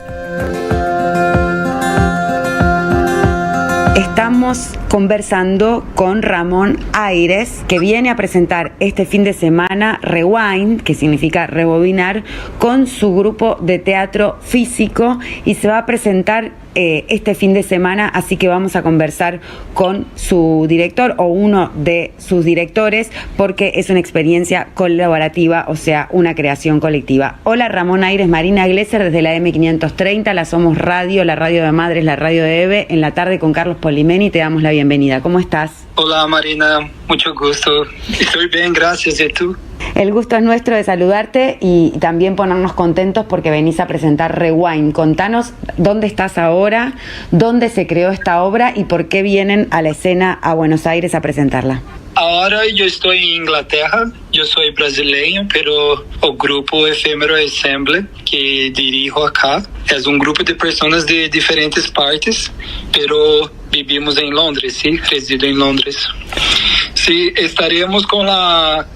Speaker 11: Estamos conversando con Ramón Aires, que viene a presentar este fin de semana Rewind, que significa rebobinar, con su grupo de teatro físico, y se va a presentar este fin de semana, así que vamos a conversar con su director o uno de sus directores, porque es una experiencia colaborativa, o sea, una creación colectiva. Hola Ramón Ayres, Marina Glesser desde la M530, la Somos Radio, la radio de Madres, la radio de EVE, en la tarde con Carlos Polimeni, te damos la bienvenida. ¿Cómo estás?
Speaker 8: Hola Marina, mucho gusto. Estoy bien, gracias. ¿Y tú?
Speaker 11: El gusto es nuestro de saludarte y también ponernos contentos porque venís a presentar Rewind. Contanos dónde estás ahora, dónde se creó esta obra y por qué vienen a la escena a Buenos Aires a presentarla.
Speaker 8: Ahora yo estoy en Inglaterra, yo soy brasileño, pero el grupo Efêmero Ensemble que dirijo acá es un grupo de personas de diferentes partes, pero vivimos en Londres, sí, resido en Londres. Sí, estaremos con la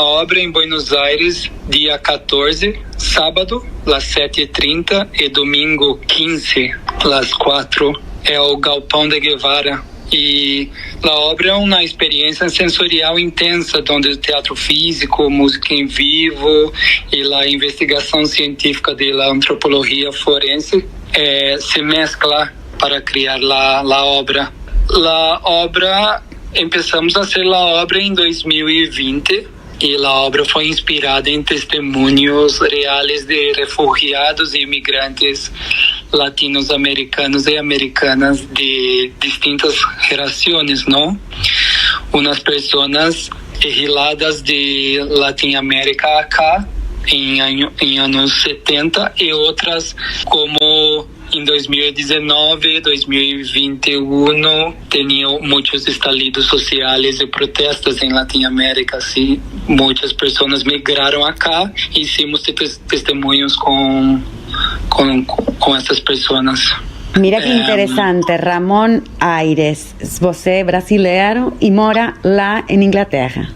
Speaker 8: obra en Buenos Aires día 14, sábado, las 7:30 y domingo 15, las 4, es el Galpão de Guevara. E a obra é uma experiência sensorial intensa, onde o teatro físico, música em vivo e a investigação científica da antropologia forense se mesclam para criar a obra. A obra, começamos a fazer a obra em 2020 e a obra foi inspirada em testemunhos reais de refugiados e imigrantes latino-americanos e americanas de distintas gerações, não? Umas pessoas exiladas de Latinoamérica acá em anos 70 e outras como em 2019 e 2021 tinham muitos estalidos sociais e protestos em Latinoamérica, assim, muitas pessoas migraram acá e hicimos testemunhos com essas pessoas.
Speaker 11: Mira que interesante, Ramón Ayres, você é brasileiro e mora lá en Inglaterra.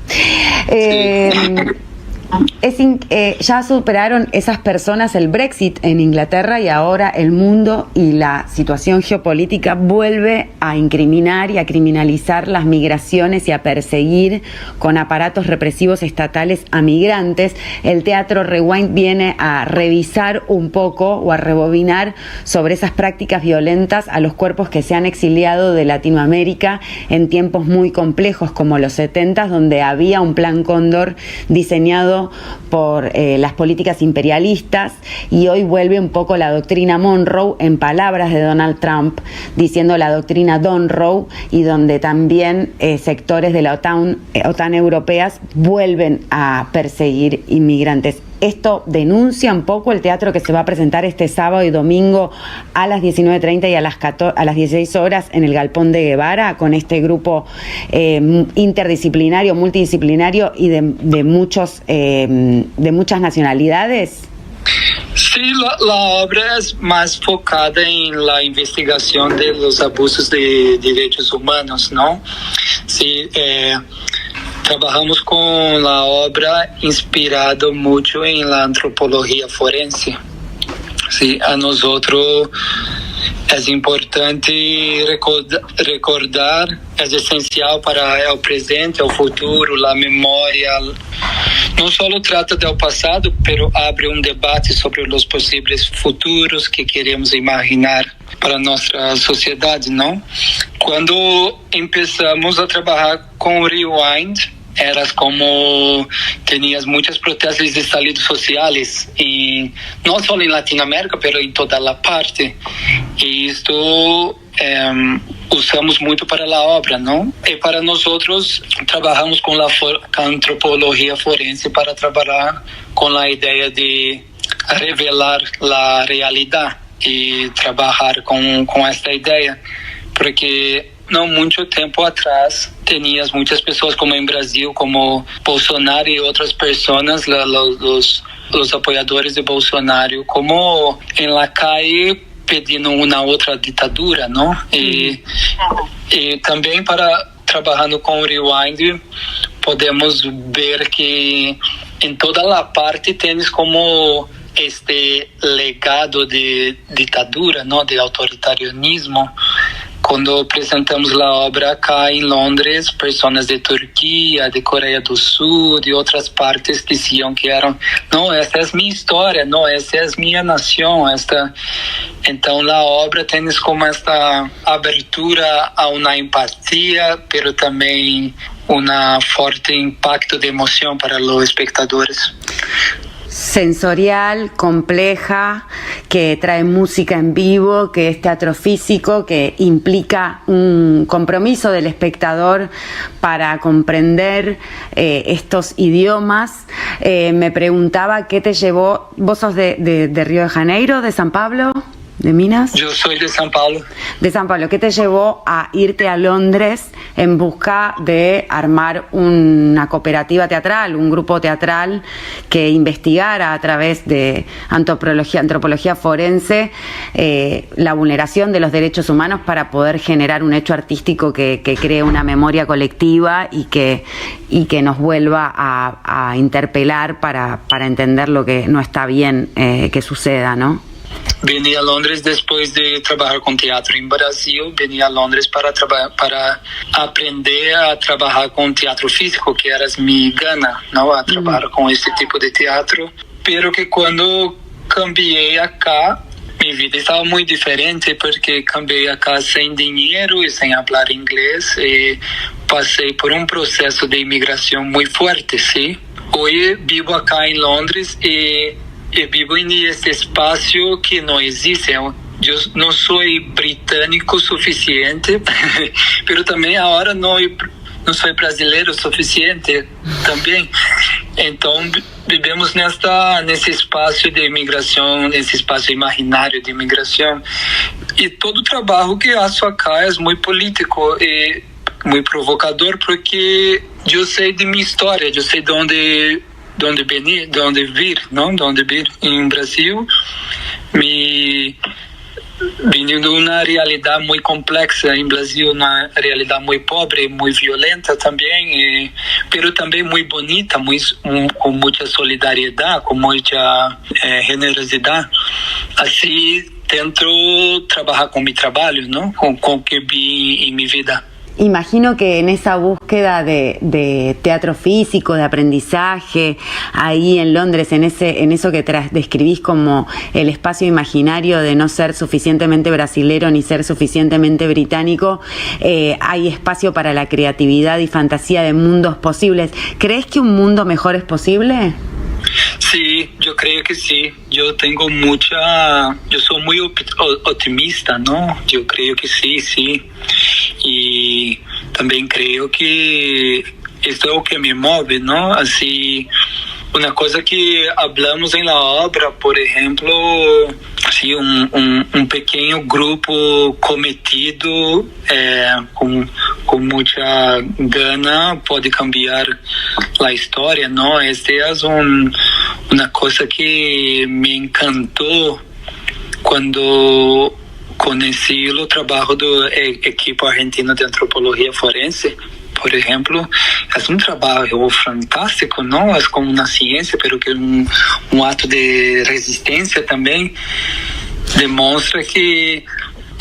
Speaker 11: Ya superaron esas personas el Brexit en Inglaterra y ahora el mundo y la situación geopolítica vuelve a incriminar y a criminalizar las migraciones y a perseguir con aparatos represivos estatales a migrantes. El Teatro Rewind viene a revisar un poco o a rebobinar sobre esas prácticas violentas a los cuerpos que se han exiliado de Latinoamérica en tiempos muy complejos como los 70, donde había un plan Cóndor diseñado por las políticas imperialistas, y hoy vuelve un poco la doctrina Monroe, en palabras de Donald Trump, diciendo la doctrina Donroe, y donde también sectores de la OTAN europeas vuelven a perseguir inmigrantes. Esto denuncia un poco el teatro que se va a presentar este sábado y domingo a las 19:30 y a las 16 horas en el Galpón de Guevara, con este grupo interdisciplinario, multidisciplinario y de muchas nacionalidades.
Speaker 8: Sí, la obra es más focada en la investigación de los abusos de derechos humanos, ¿no? Sí, trabajamos con la obra inspirado mucho en la antropología forense. Sí, a nosotros es importante recordar, es esencial para el presente, el futuro, la memoria. No solo trata del pasado, pero abre un debate sobre los posibles futuros que queremos imaginar para nuestra sociedad, ¿no? Cuando empezamos a trabajar con Rewind, eras como tenías muchas protestas de estalidos sociales, y no solo en Latinoamérica, pero en toda la parte. Y esto usamos mucho para la obra, ¿no? Y para nosotros trabajamos con la antropología forense para trabajar con la idea de revelar la realidad y trabajar con esta idea, porque no mucho tiempo atrás tenías muchas personas como en Brasil, como Bolsonaro y otras personas, los apoyadores de Bolsonaro, como en la calle pidiendo una otra dictadura, ¿no? Y también trabajando con Rewind podemos ver que en toda la parte tienes como este legado de dictadura, ¿no? De autoritarianismo, Quando apresentamos a obra cá em Londres, pessoas de Turquia, de Coreia do Sul, de outras partes diziam que eram, não, essa é minha história, não, essa é minha nação, esta. Então a obra tem como esta abertura a uma empatia, pero também forte impacto de emoção para os espectadores.
Speaker 11: Sensorial, compleja, que trae música en vivo, que es teatro físico, que implica un compromiso del espectador para comprender estos idiomas. Me preguntaba qué te llevó, ¿vos sos de Río de Janeiro, de San Pablo? ¿De Minas?
Speaker 8: Yo soy de San Pablo.
Speaker 11: De San Pablo. ¿Qué te llevó a irte a Londres en busca de armar una cooperativa teatral, un grupo teatral que investigara a través de antropología forense la vulneración de los derechos humanos para poder generar un hecho artístico que cree una memoria colectiva y que nos vuelva a interpelar para entender lo que no está bien que suceda, ¿no?
Speaker 8: Vim a Londres depois de trabalhar com teatro em Brasil. Vim a Londres para aprender a trabalhar com teatro físico, que era minha gana, não, a trabalhar com esse tipo de teatro. Pero que quando cambiei acá, minha vida estava muito diferente, porque cambiei acá sem dinheiro e sem falar inglês e passei por um processo de imigração muito forte, sim. Hoje vivo acá em Londres e vivo nesse espaço que não existe. Eu não sou britânico suficiente, mas também agora não sou brasileiro suficiente também. Então vivemos nesse espaço de imigração, nesse espaço imaginário de imigração. E todo o trabalho que faço acá é muito político e muito provocador, porque eu sei de minha história, eu sei de onde vir em Brasil, vindo de uma realidade muito complexa em Brasil, uma realidade muito pobre, muito violenta também, pero também muito bonita, com muita solidariedade, com muita generosidade. Assim, tento trabalhar com meu trabalho, não? Com o que vi em minha vida.
Speaker 11: Imagino que en esa búsqueda de teatro físico, de aprendizaje, ahí en Londres, en eso que describís como el espacio imaginario de no ser suficientemente brasilero ni ser suficientemente británico, hay espacio para la creatividad y fantasía de mundos posibles. ¿Crees que un mundo mejor es posible?
Speaker 8: Sí, yo creo que sí. Yo soy muy optimista, ¿no? Yo creo que sí. Y también creo que esto es lo que me mueve, ¿no? Así, una cosa que hablamos en la obra, por ejemplo, así un pequeño grupo cometido con mucha gana puede cambiar la historia, ¿no? Esta es una cosa que me encantó cuando conocí el trabajo del equipo argentino de antropología forense. Por ejemplo, es un trabajo fantástico, ¿no? Es como una ciencia, pero que un acto de resistencia también. Demuestra que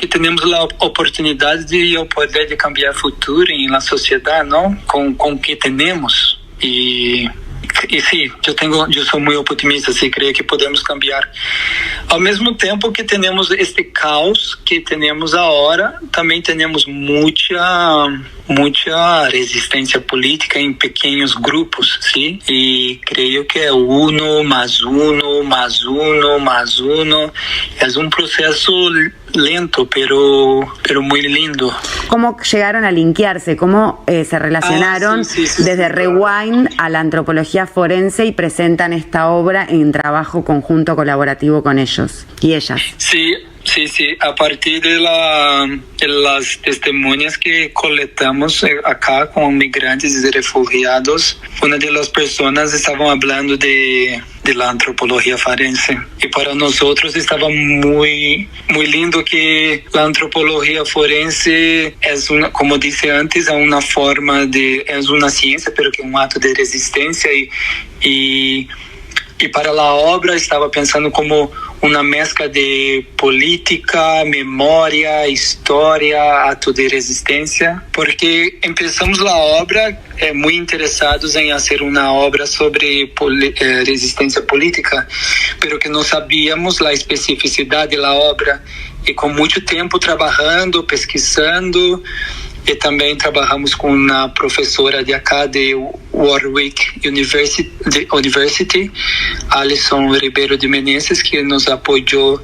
Speaker 8: tenemos la oportunidad y el poder de cambiar el futuro en la sociedad, ¿no? Con que tenemos. Y sí, yo soy muy optimista, sí, creo que podemos cambiar. Ao mesmo tempo que temos este caos que temos agora, também temos muita resistência política em pequenos grupos, sim? E creio que é uno mais uno mais uno mais uno. É processo lento, pero muy lindo.
Speaker 11: ¿Cómo llegaron a linkearse? ¿Cómo se relacionaron
Speaker 8: sí,
Speaker 11: desde Rewind a la antropología forense y presentan esta obra en trabajo conjunto colaborativo con ellos y ellas?
Speaker 8: Sí, a partir de las testimonias que coletamos acá con migrantes y refugiados, una de las personas estaban hablando de la antropología forense. Y para nosotros estaba muy lindo que la antropología forense es como dije antes, es una ciencia, pero que es un acto de resistencia y E para a obra estava pensando como uma mescla de política, memória, história, ato de resistência, porque começamos a obra muito interessados em fazer uma obra sobre resistência política, pero que não sabíamos a especificidade da obra, e com muito tempo trabalhando, pesquisando. E também trabalhamos com uma professora de acá de Warwick University, Alison Ribeiro de Menezes, que nos apoiou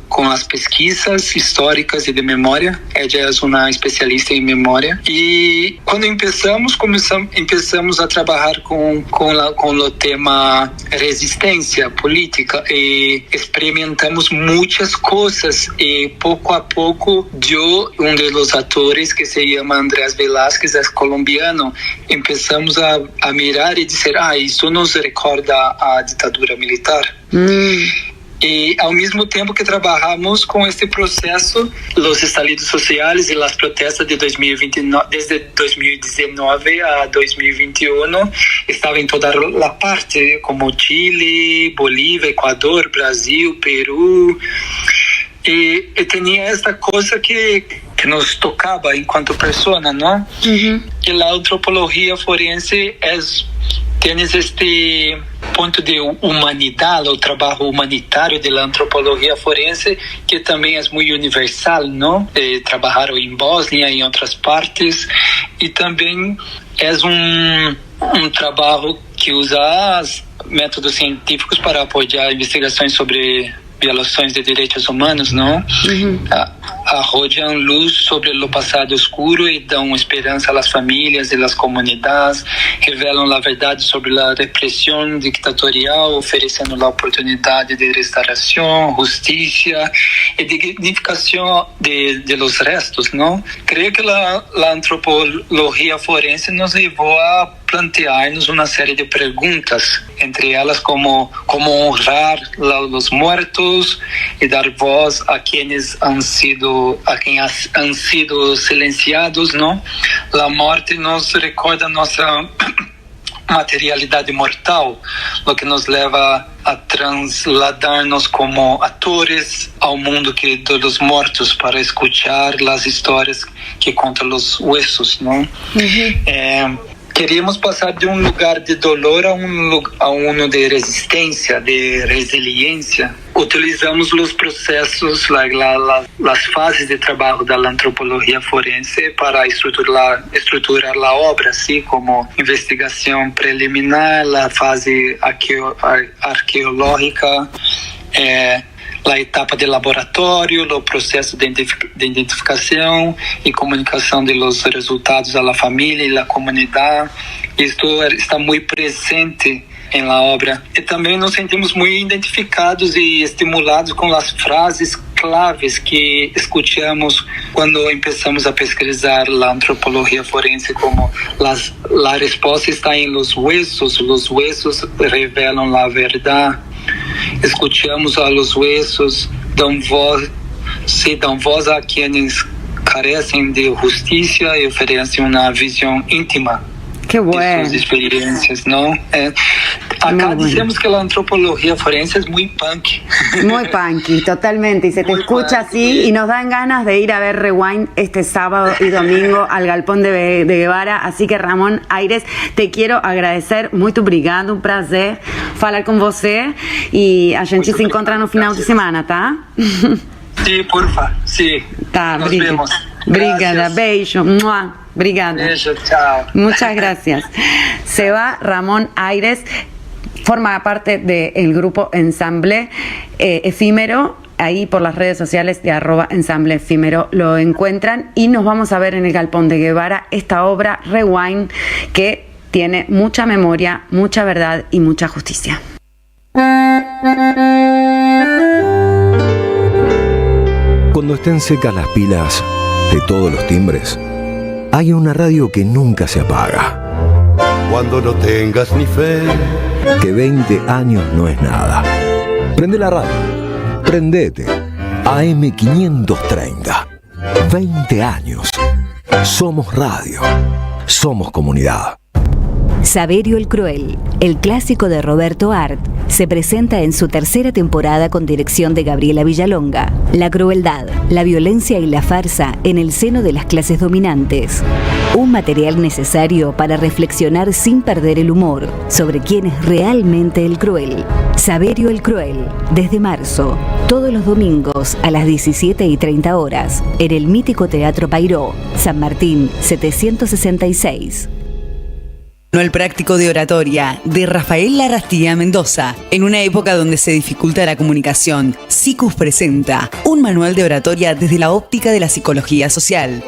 Speaker 8: com as pesquisas históricas e de memória. Ela é uma especialista em memória. E quando começamos a trabalhar com o tema resistência política e experimentamos muitas coisas. E pouco a pouco, eu, dos atores que se chama Andrés Velázquez, é colombiano, começamos a mirar e dizer, isso nos recorda a ditadura militar. E ao mesmo tempo que trabalhamos com este processo, os estalidos sociais e as protestas de 2029, desde 2019 a 2021, estavam em toda a parte, como Chile, Bolívia, Equador, Brasil, Peru. E tinha esta coisa que nos tocava enquanto pessoa, não? E a antropologia forense tem este ponto de humanidade, o trabalho humanitário da antropologia forense, que também é muito universal, não? Trabalharam em Bósnia e em outras partes, e também é um trabalho que usa métodos científicos para apoiar investigações sobre violações de direitos humanos, não? Arrojam luz sobre o passado escuro e dão esperança às famílias e às comunidades, revelam a verdade sobre a repressão ditatorial, oferecendo a oportunidade de restauração, justiça e dignificação de los restos, não? Creio que a antropologia forense nos levou a plantear-nos uma série de perguntas, entre elas como honrar os mortos e dar voz a quem han sido silenciados, não? A morte nos recorda nossa materialidade mortal, o que nos leva a trasladar-nos como atores ao mundo dos mortos para escutar as histórias que contam os huesos, não? Queríamos passar de um lugar de dolor a um de resistência, de resiliência. Utilizamos os processos, as fases de trabalho da antropologia forense para estruturar a obra, assim como investigação preliminar, a fase arqueológica, a etapa de laboratório, o processo de identificação e comunicação dos resultados à família e à comunidade. Isto está muito presente na obra. E também nos sentimos muito identificados e estimulados com as frases claves que escutamos quando começamos a pesquisar a antropologia forense, como a resposta está em los huesos revelam a verdade. Escutamos a los huesos, dão voz a quienes carecem de justiça e oferecem uma visão íntima
Speaker 11: de suas
Speaker 8: experiências, não? Acá dizemos que a antropología forense es muy punk.
Speaker 11: Muy punky, totalmente. Y se te escucha así y nos dan ganas de ir a ver Rewind este sábado y domingo al Galpón de Guevara. Así que, Ramón Aires, te quiero agradecer. Muito obrigado, um prazer falar com você. E a gente se encontra no final de semana, tá?
Speaker 8: Sí, porfa. Sí.
Speaker 11: Tá,
Speaker 8: nos vemos.
Speaker 11: Obrigada, beijo. Obrigada.
Speaker 8: Beijo, chao.
Speaker 11: Muchas gracias. Se va Ramón Aires. Forma parte del grupo Ensamble Efímero. Ahí por las redes sociales de @Ensamble Efímero lo encuentran. Y nos vamos a ver en el Galpón de Guevara esta obra Rewind, que tiene mucha memoria, mucha verdad y mucha justicia.
Speaker 1: Cuando estén secas las pilas de todos los timbres, hay una radio que nunca se apaga.
Speaker 22: Cuando no tengas ni fe,
Speaker 1: que 20 años no es nada. Prende la radio. Prendete. AM530. 20 años. Somos radio. Somos comunidad.
Speaker 19: Saverio el Cruel, el clásico de Roberto Art, se presenta en su tercera temporada con dirección de Gabriela Villalonga. La crueldad, la violencia y la farsa en el seno de las clases dominantes. Un material necesario para reflexionar sin perder el humor sobre quién es realmente el cruel. Saverio el Cruel, desde marzo, todos los domingos a las 17:30 horas, en el mítico Teatro Pairó, San Martín 766.
Speaker 9: Manual práctico de oratoria de Rafael Larrastía Mendoza. En una época donde se dificulta la comunicación, SICUS presenta un manual de oratoria desde la óptica de la psicología social.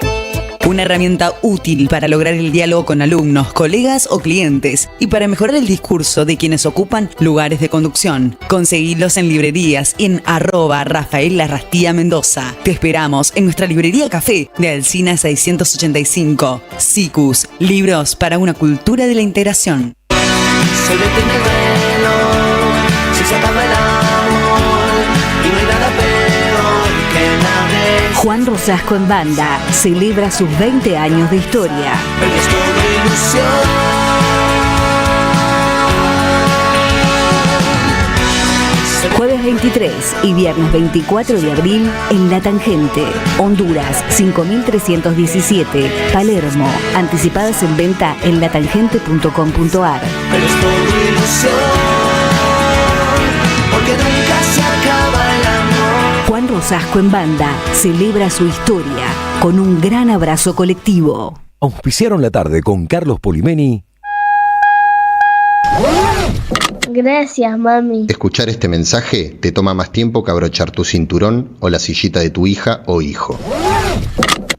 Speaker 9: Una herramienta útil para lograr el diálogo con alumnos, colegas o clientes y para mejorar el discurso de quienes ocupan lugares de conducción. Conseguilos en librerías en @Rafael Larrastía Mendoza. Te esperamos en nuestra librería Café de Alsina 685. SICUS, libros para una cultura de la integración.
Speaker 20: Se detiene el reloj, si se acaba el amor y no hay nada peor que nadie.
Speaker 19: Juan Rosasco en Banda celebra sus 20 años de historia.
Speaker 20: Pero es todo ilusión.
Speaker 19: Jueves 23 y viernes 24 de abril en La Tangente, Honduras 5317, Palermo. Anticipadas en venta en latangente.com.ar.
Speaker 20: Pero es todo ilusión, porque nunca se acaba el amor.
Speaker 19: Juan Rosasco en Banda celebra su historia con un gran abrazo colectivo.
Speaker 1: Auspiciaron la tarde con Carlos Polimeni.
Speaker 10: Gracias, mami.
Speaker 14: Escuchar este mensaje te toma más tiempo que abrochar tu cinturón o la sillita de tu hija o hijo.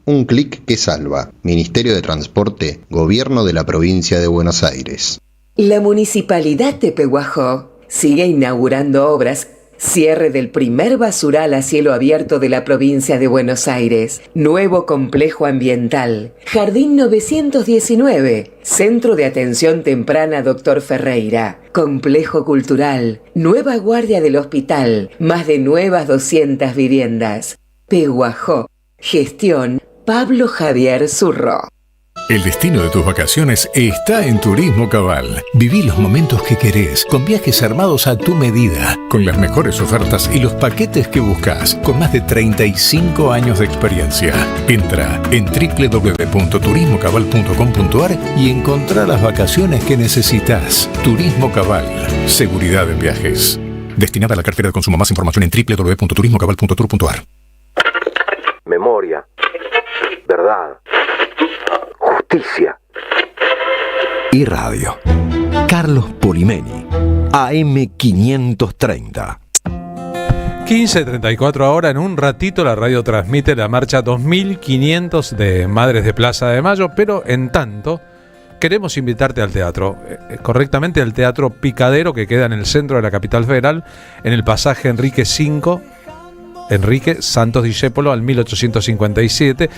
Speaker 14: Un clic que salva. Ministerio de Transporte, Gobierno de la Provincia de Buenos Aires.
Speaker 16: La Municipalidad de Pehuajó sigue inaugurando obras. Cierre del primer basural a cielo abierto de la provincia de Buenos Aires. Nuevo complejo ambiental. Jardín 919. Centro de Atención Temprana Dr. Ferreira. Complejo cultural. Nueva guardia del hospital. Más de nuevas 200 viviendas. Pehuajó. Gestión Pablo Javier Zurro.
Speaker 15: El destino de tus vacaciones está en Turismo Cabal. Viví los momentos que querés, con viajes armados a tu medida, con las mejores ofertas y los paquetes que buscas, con más de 35 años de experiencia. Entra en www.turismocabal.com.ar y encontrá las vacaciones que necesitas. Turismo Cabal, seguridad en viajes. Destinada a la cartera de consumo. Más información en www.turismocabal.tour.ar.
Speaker 1: Memoria. Verdad. Justicia y radio. Carlos Polimeni, AM530.
Speaker 2: 15:34 ahora. En un ratito la radio transmite la marcha 2500 de Madres de Plaza de Mayo, pero en tanto queremos invitarte al teatro, correctamente al Teatro Picadero, que queda en el centro de la capital federal, en el pasaje Enrique Santos Discépolo al 1857,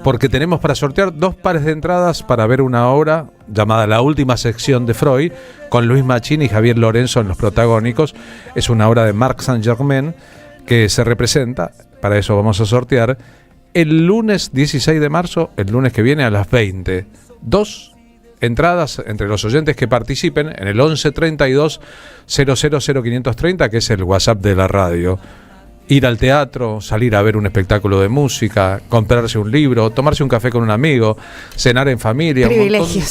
Speaker 2: porque tenemos para sortear 2 pares de entradas para ver una obra llamada La Última Sección de Freud, con Luis Machín y Javier Lorenzo en los protagónicos. Es una obra de Marc Saint-Germain que se representa, para eso vamos a sortear, el lunes 16 de marzo, el lunes que viene a las 20. 2 entradas entre los oyentes que participen en el 11 32 000 530, que es el WhatsApp de la radio. Ir al teatro, salir a ver un espectáculo de música, comprarse un libro, tomarse un café con un amigo, cenar en familia,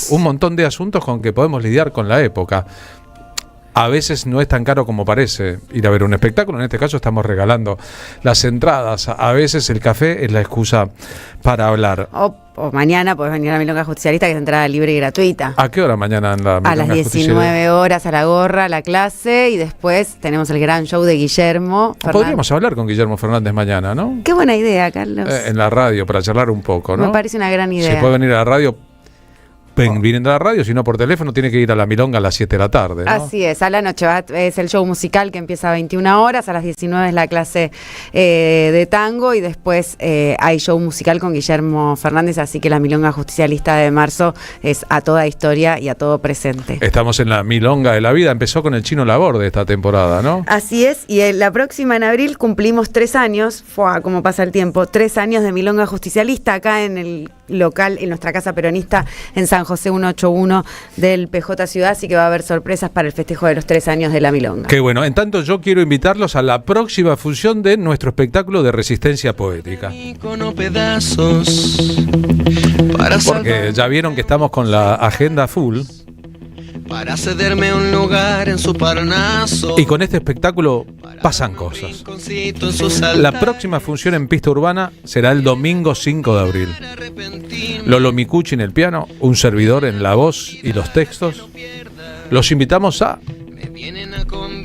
Speaker 2: un montón de asuntos con que podemos lidiar con la época. A veces no es tan caro como parece ir a ver un espectáculo. En este caso estamos regalando las entradas. A veces el café es la excusa para hablar.
Speaker 11: O mañana podés venir a la Milonga Justicialista, que es entrada libre y gratuita.
Speaker 2: ¿A qué hora mañana en la Milonga?
Speaker 11: A las 19 horas a la gorra, a la clase, y después tenemos el gran show de Guillermo Fernández.
Speaker 2: Podríamos hablar con Guillermo Fernández mañana, ¿no?
Speaker 11: Qué buena idea, Carlos.
Speaker 2: En la radio, para charlar un poco, ¿no?
Speaker 11: Me parece una gran idea.
Speaker 2: Si puede venir a la radio, viniendo a la radio, si no por teléfono, tiene que ir a la Milonga a las 7 de la tarde, ¿no?
Speaker 11: Así es, a la noche es el show musical que empieza a 21 horas, a las 19 es la clase de tango, y después hay show musical con Guillermo Fernández, así que la Milonga Justicialista de marzo es a toda historia y a todo presente.
Speaker 2: Estamos en la Milonga de la vida, empezó con el Chino Laborde esta temporada, ¿no?
Speaker 11: Así es, y la próxima en abril cumplimos 3 años, como pasa el tiempo, 3 años de Milonga Justicialista acá en el local, en nuestra casa peronista en San San José 181 del PJ Ciudad, así que va a haber sorpresas para el festejo de los 3 años de la Milonga.
Speaker 2: Qué bueno. En tanto, yo quiero invitarlos a la próxima función de nuestro espectáculo de resistencia poética. Porque ya vieron que estamos con la agenda full.
Speaker 20: Para cederme un lugar en su Parnaso.
Speaker 2: Y con este espectáculo pasan cosas. La próxima función en pista urbana será el domingo 5 de abril. Lolo Micucci en el piano, un servidor en la voz y los textos. Los invitamos a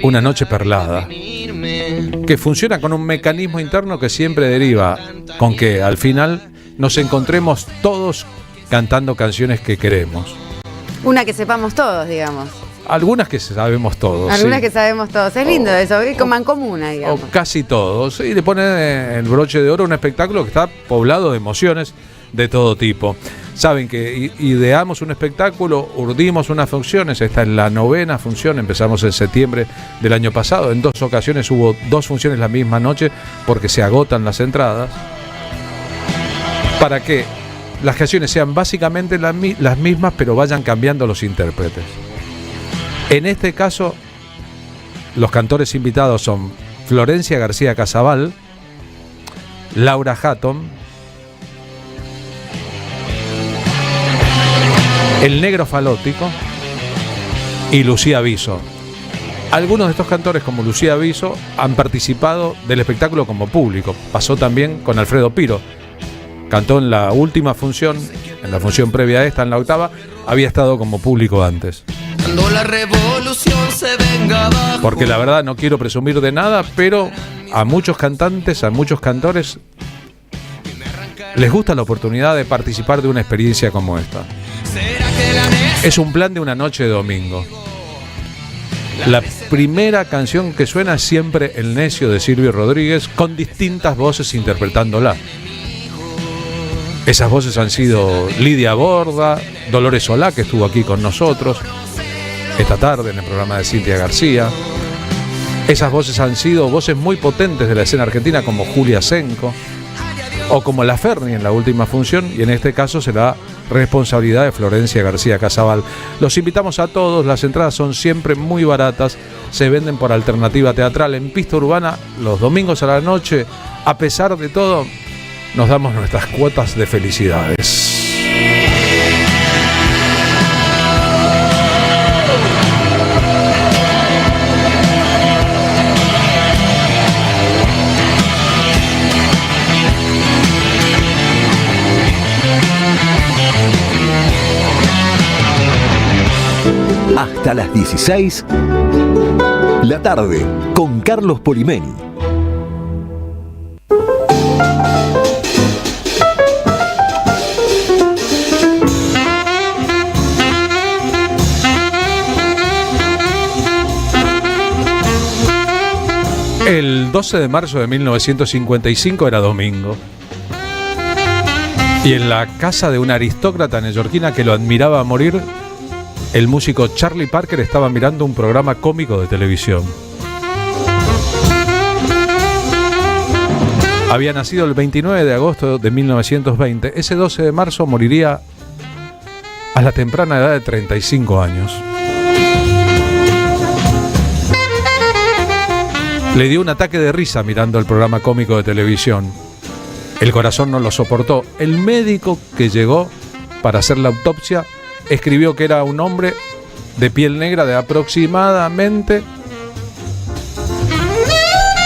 Speaker 2: Una Noche Perlada, que funciona con un mecanismo interno que siempre deriva con que al final nos encontremos todos cantando canciones que queremos.
Speaker 11: Una que sepamos todos, digamos.
Speaker 2: Algunas que sabemos todos.
Speaker 11: Algunas
Speaker 2: sí.
Speaker 11: que sabemos todos. Es lindo eso, es como mancomuna, digamos.
Speaker 2: O casi todos. Y le ponen el broche de oro a un espectáculo que está poblado de emociones de todo tipo. Saben que ideamos un espectáculo, urdimos unas funciones, esta es la 9ª función, empezamos en septiembre del año pasado. En 2 ocasiones hubo 2 funciones la misma noche porque se agotan las entradas. Para que las canciones sean básicamente las mismas, pero vayan cambiando los intérpretes. En este caso, los cantores invitados son Florencia García Casabal, Laura Hatton, El Negro Falótico y Lucía Viso. Algunos de estos cantores, como Lucía Viso, han participado del espectáculo como público. Pasó también con Alfredo Piro. Cantó en la última función, en la función previa a esta, en la 8ª, había estado como público antes.
Speaker 20: Cuando la revolución se venga abajo.
Speaker 2: Porque la verdad no quiero presumir de nada, pero a muchos cantantes, a muchos cantores, les gusta la oportunidad de participar de una experiencia como esta. Es un plan de una noche de domingo. La primera canción que suena es siempre El Necio de Silvio Rodríguez, con distintas voces interpretándola. Esas voces han sido Lidia Borda, Dolores Solá, que estuvo aquí con nosotros esta tarde en el programa de Cintia García. Esas voces han sido voces muy potentes de la escena argentina, como Julia Senco o como La Ferni en la última función, y en este caso será responsabilidad de Florencia García Casabal. Los invitamos a todos, las entradas son siempre muy baratas, se venden por alternativa teatral en pista urbana los domingos a la noche. A pesar de todo, nos damos nuestras cuotas de felicidades.
Speaker 18: Hasta las 16, la tarde, con Carlos Polimeni.
Speaker 2: El 12 de marzo de 1955 era domingo. Y en la casa de una aristócrata neoyorquina que lo admiraba a morir, el músico Charlie Parker estaba mirando un programa cómico de televisión. Había nacido el 29 de agosto de 1920. Ese 12 de marzo moriría a la temprana edad de 35 años. Le dio un ataque de risa mirando el programa cómico de televisión. El corazón no lo soportó. El médico que llegó para hacer la autopsia escribió que era un hombre de piel negra de aproximadamente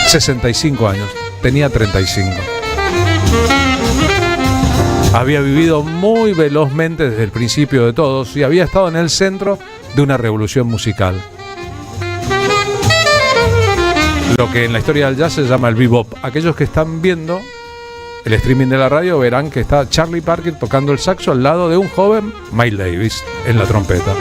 Speaker 2: 65 años. Tenía 35. Había vivido muy velozmente desde el principio de todos y había estado en el centro de una revolución musical. Lo que en la historia del jazz se llama el bebop. Aquellos que están viendo el streaming de la radio verán que está Charlie Parker tocando el saxo al lado de un joven Miles Davis en la trompeta.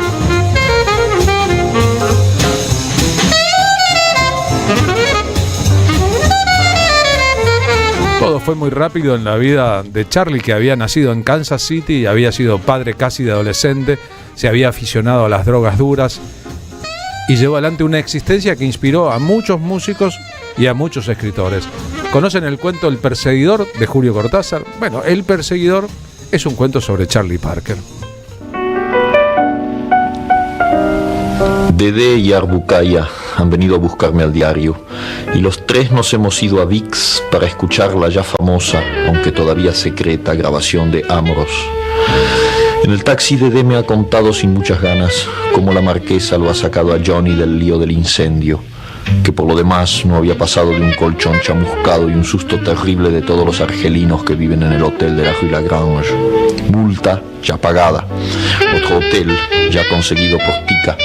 Speaker 2: Todo fue muy rápido en la vida de Charlie, que había nacido en Kansas City, había sido padre casi de adolescente, se había aficionado a las drogas duras y llevó adelante una existencia que inspiró a muchos músicos y a muchos escritores. ¿Conocen el cuento El Perseguidor de Julio Cortázar? Bueno, El Perseguidor es un cuento sobre Charlie Parker.
Speaker 5: Dedé y Arbucaya han venido a buscarme al diario y los tres nos hemos ido a VIX para escuchar la ya famosa, aunque todavía secreta, grabación de Amoros. En el taxi Dedé me ha contado sin muchas ganas cómo la marquesa lo ha sacado a Johnny del lío del incendio, que por lo demás no había pasado de un colchón chamuscado y un susto terrible de todos los argelinos que viven en el hotel de la Rue Lagrange. Multa ya pagada, otro hotel ya conseguido por Tica.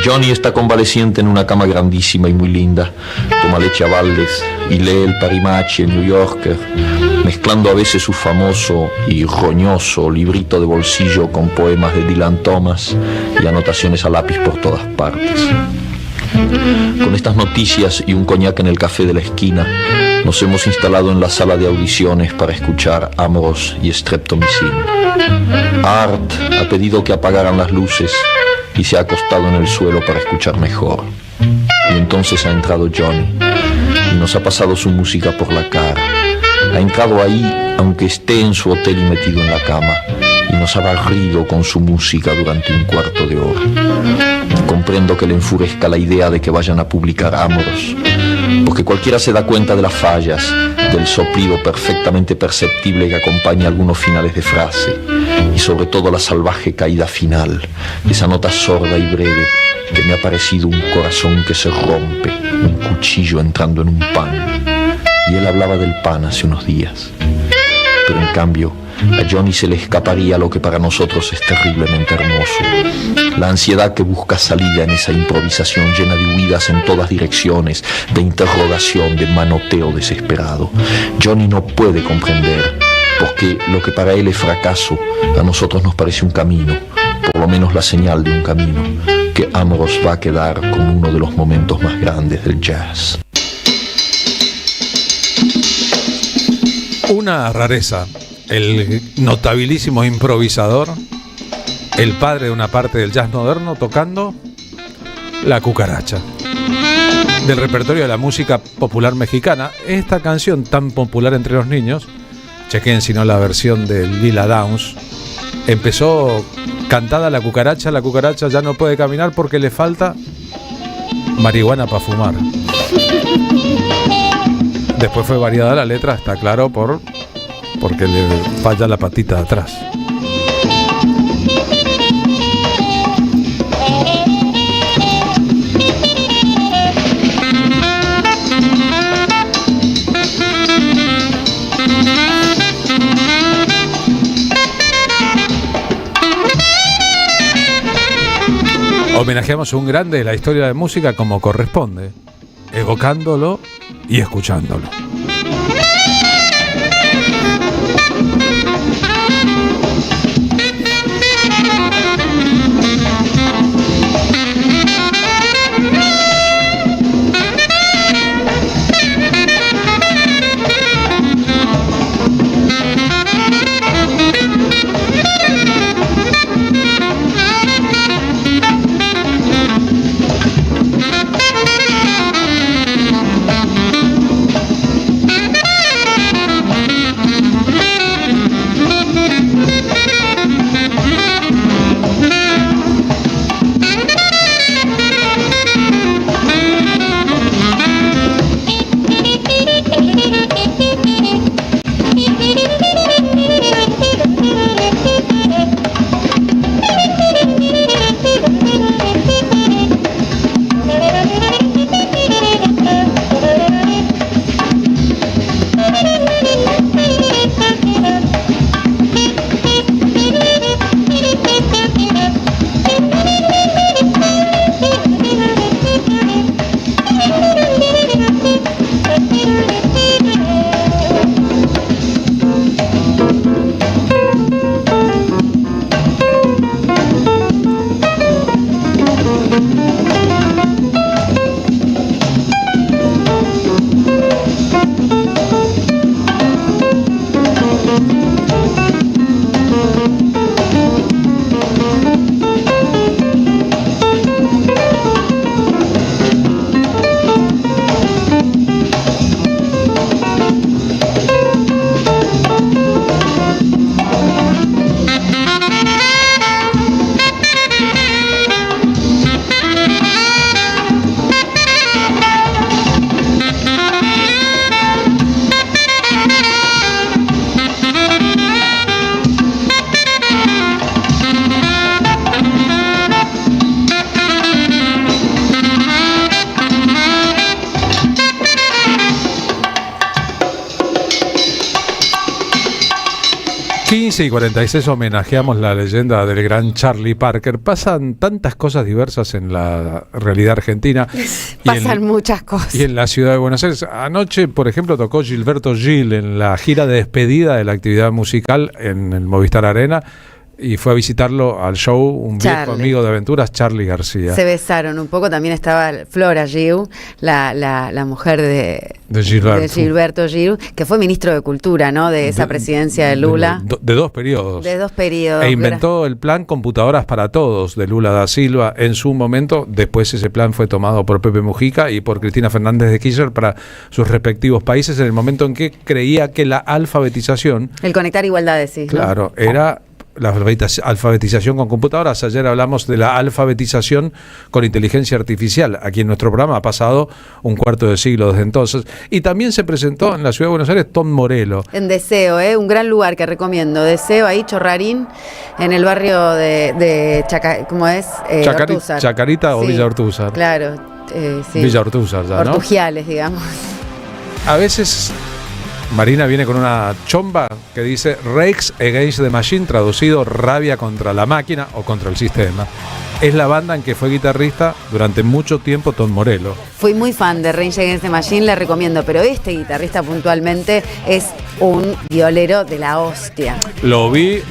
Speaker 5: Johnny está convaleciente en una cama grandísima y muy linda, toma leche a baldes y lee el Parimachi, el New Yorker, mezclando a veces su famoso y roñoso librito de bolsillo con poemas de Dylan Thomas y anotaciones a lápiz por todas partes. Con estas noticias y un coñac en el café de la esquina, nos hemos instalado en la sala de audiciones para escuchar Amoros y Streptomycin. Art ha pedido que apagaran las luces y se ha acostado en el suelo para escuchar mejor. Y entonces ha entrado Johnny y nos ha pasado su música por la cara. Ha entrado ahí aunque esté en su hotel y metido en la cama, y nos ha barrido con su música durante un cuarto de hora. Comprendo que le enfurezca la idea de que vayan a publicar Amoros, porque cualquiera se da cuenta de las fallas, del soplido perfectamente perceptible que acompaña algunos finales de frase, y sobre todo la salvaje caída final, esa nota sorda y breve que me ha parecido un corazón que se rompe, un cuchillo entrando en un pan. Y él hablaba del pan hace unos días, pero en cambio a Johnny se le escaparía lo que para nosotros es terriblemente hermoso: la ansiedad que busca salida en esa improvisación llena de huidas en todas direcciones, de interrogación, de manoteo desesperado. Johnny no puede comprender, porque lo que para él es fracaso, a nosotros nos parece un camino, por lo menos la señal de un camino, que Amoros va a quedar como uno de los momentos más grandes del jazz.
Speaker 2: Una rareza, el notabilísimo improvisador, el padre de una parte del jazz moderno, tocando La Cucaracha, del repertorio de la música popular mexicana. Esta canción tan popular entre los niños, chequen si no la versión de Lila Downs, empezó cantada la cucaracha ya no puede caminar porque le falta marihuana para fumar. Después fue variada la letra, está claro, porque le falla la patita de atrás. Homenajeamos a un grande de la historia de la música como corresponde, evocándolo y escuchándolo. 15:46 homenajeamos la leyenda del gran Charlie Parker. Pasan tantas cosas diversas en la realidad argentina.
Speaker 11: Pasan muchas cosas.
Speaker 2: Y en la ciudad de Buenos Aires. Anoche, por ejemplo, tocó Gilberto Gil en la gira de despedida de la actividad musical en el Movistar Arena. Y fue a visitarlo al show un viejo amigo de aventuras, Charly García.
Speaker 11: Se besaron un poco, también estaba Flora Gil, la mujer de Gilberto Gil, que fue ministro de Cultura, ¿no? De esa presidencia de Lula.
Speaker 2: De dos periodos.
Speaker 11: De dos periodos.
Speaker 2: E inventó el plan Computadoras para Todos de Lula da Silva en su momento. Después ese plan fue tomado por Pepe Mujica y por Cristina Fernández de Kirchner para sus respectivos países en el momento en que creía que la alfabetización...
Speaker 11: El conectar igualdades, sí.
Speaker 2: Claro, ¿no? Era... la alfabetización con computadoras. Ayer hablamos de la alfabetización con inteligencia artificial. Aquí en nuestro programa ha pasado un cuarto de siglo desde entonces. Y también se presentó en la ciudad de Buenos Aires Tom Morello.
Speaker 11: En Deseo, un gran lugar que recomiendo. Deseo, ahí Chorrarín, en el barrio de ¿cómo es? Ortúzar.
Speaker 2: Chacarita o
Speaker 11: sí,
Speaker 2: Villa Ortúzar.
Speaker 11: Claro, sí.
Speaker 2: Villa Ortúzar, ya, ¿no?
Speaker 11: Ortugiales, digamos.
Speaker 2: A veces... Marina viene con una chomba que dice Rage Against the Machine, traducido rabia contra la máquina o contra el sistema. Es la banda en que fue guitarrista durante mucho tiempo Tom Morello.
Speaker 11: Fui muy fan de Rage Against the Machine, le recomiendo, pero este guitarrista puntualmente es un violero de la hostia.
Speaker 2: Lo vi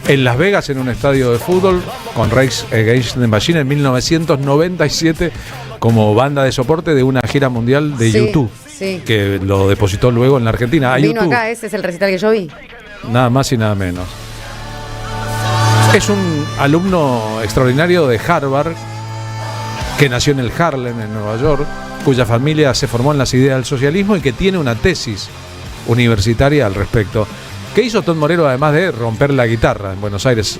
Speaker 2: en Las Vegas en un estadio de fútbol con Rage Against the Machine en 1997 como banda de soporte de una gira mundial de YouTube.
Speaker 11: Sí.
Speaker 2: Que lo depositó luego en la Argentina.
Speaker 11: Vino
Speaker 2: YouTube.
Speaker 11: acá, ese es el recital que yo vi.
Speaker 2: Nada más y nada menos. Es un alumno extraordinario de Harvard que nació en el Harlem, en Nueva York, cuya familia se formó en las ideas del socialismo y que tiene una tesis universitaria al respecto. ¿Qué hizo Tom Morello además de romper la guitarra en Buenos Aires?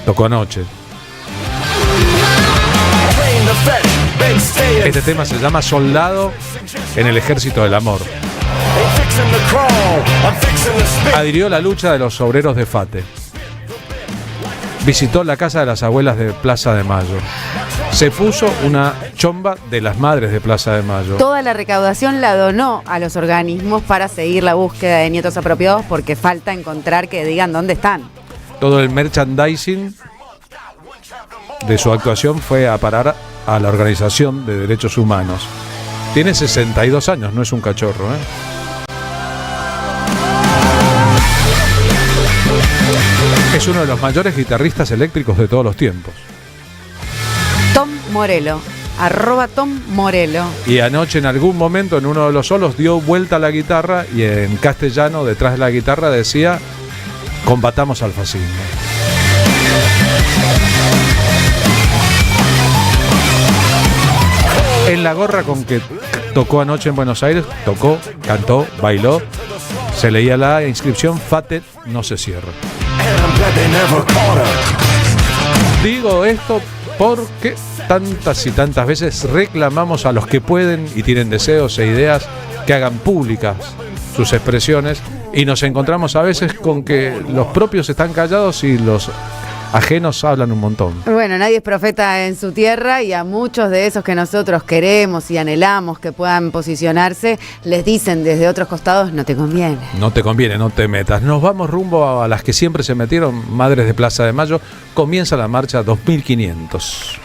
Speaker 2: Tocó anoche. Este tema se llama Soldado en el Ejército del Amor. Adhirió a la lucha de los obreros de FATE. Visitó la casa de las abuelas de Plaza de Mayo. Se puso una chomba de las madres de Plaza de Mayo.
Speaker 11: Toda la recaudación la donó a los organismos para seguir la búsqueda de nietos apropiados porque falta encontrar que digan dónde están.
Speaker 2: Todo el merchandising de su actuación fue a parar a la Organización de Derechos Humanos. Tiene 62 años, no es un cachorro, Es uno de los mayores guitarristas eléctricos de todos los tiempos.
Speaker 11: Tom Morello, @Tom Morello.
Speaker 2: Y anoche en algún momento en uno de los solos dio vuelta a la guitarra y en castellano detrás de la guitarra decía: combatamos al fascismo. En la gorra con que tocó anoche en Buenos Aires, tocó, cantó, bailó, se leía la inscripción FATE no se cierra. Digo esto porque tantas y tantas veces reclamamos a los que pueden y tienen deseos e ideas que hagan públicas sus expresiones y nos encontramos a veces con que los propios están callados y los ajenos hablan un montón.
Speaker 11: Bueno, nadie es profeta en su tierra y a muchos de esos que nosotros queremos y anhelamos que puedan posicionarse, les dicen desde otros costados: no te conviene.
Speaker 2: No te conviene, no te metas. Nos vamos rumbo a las que siempre se metieron, Madres de Plaza de Mayo. Comienza la marcha 2500.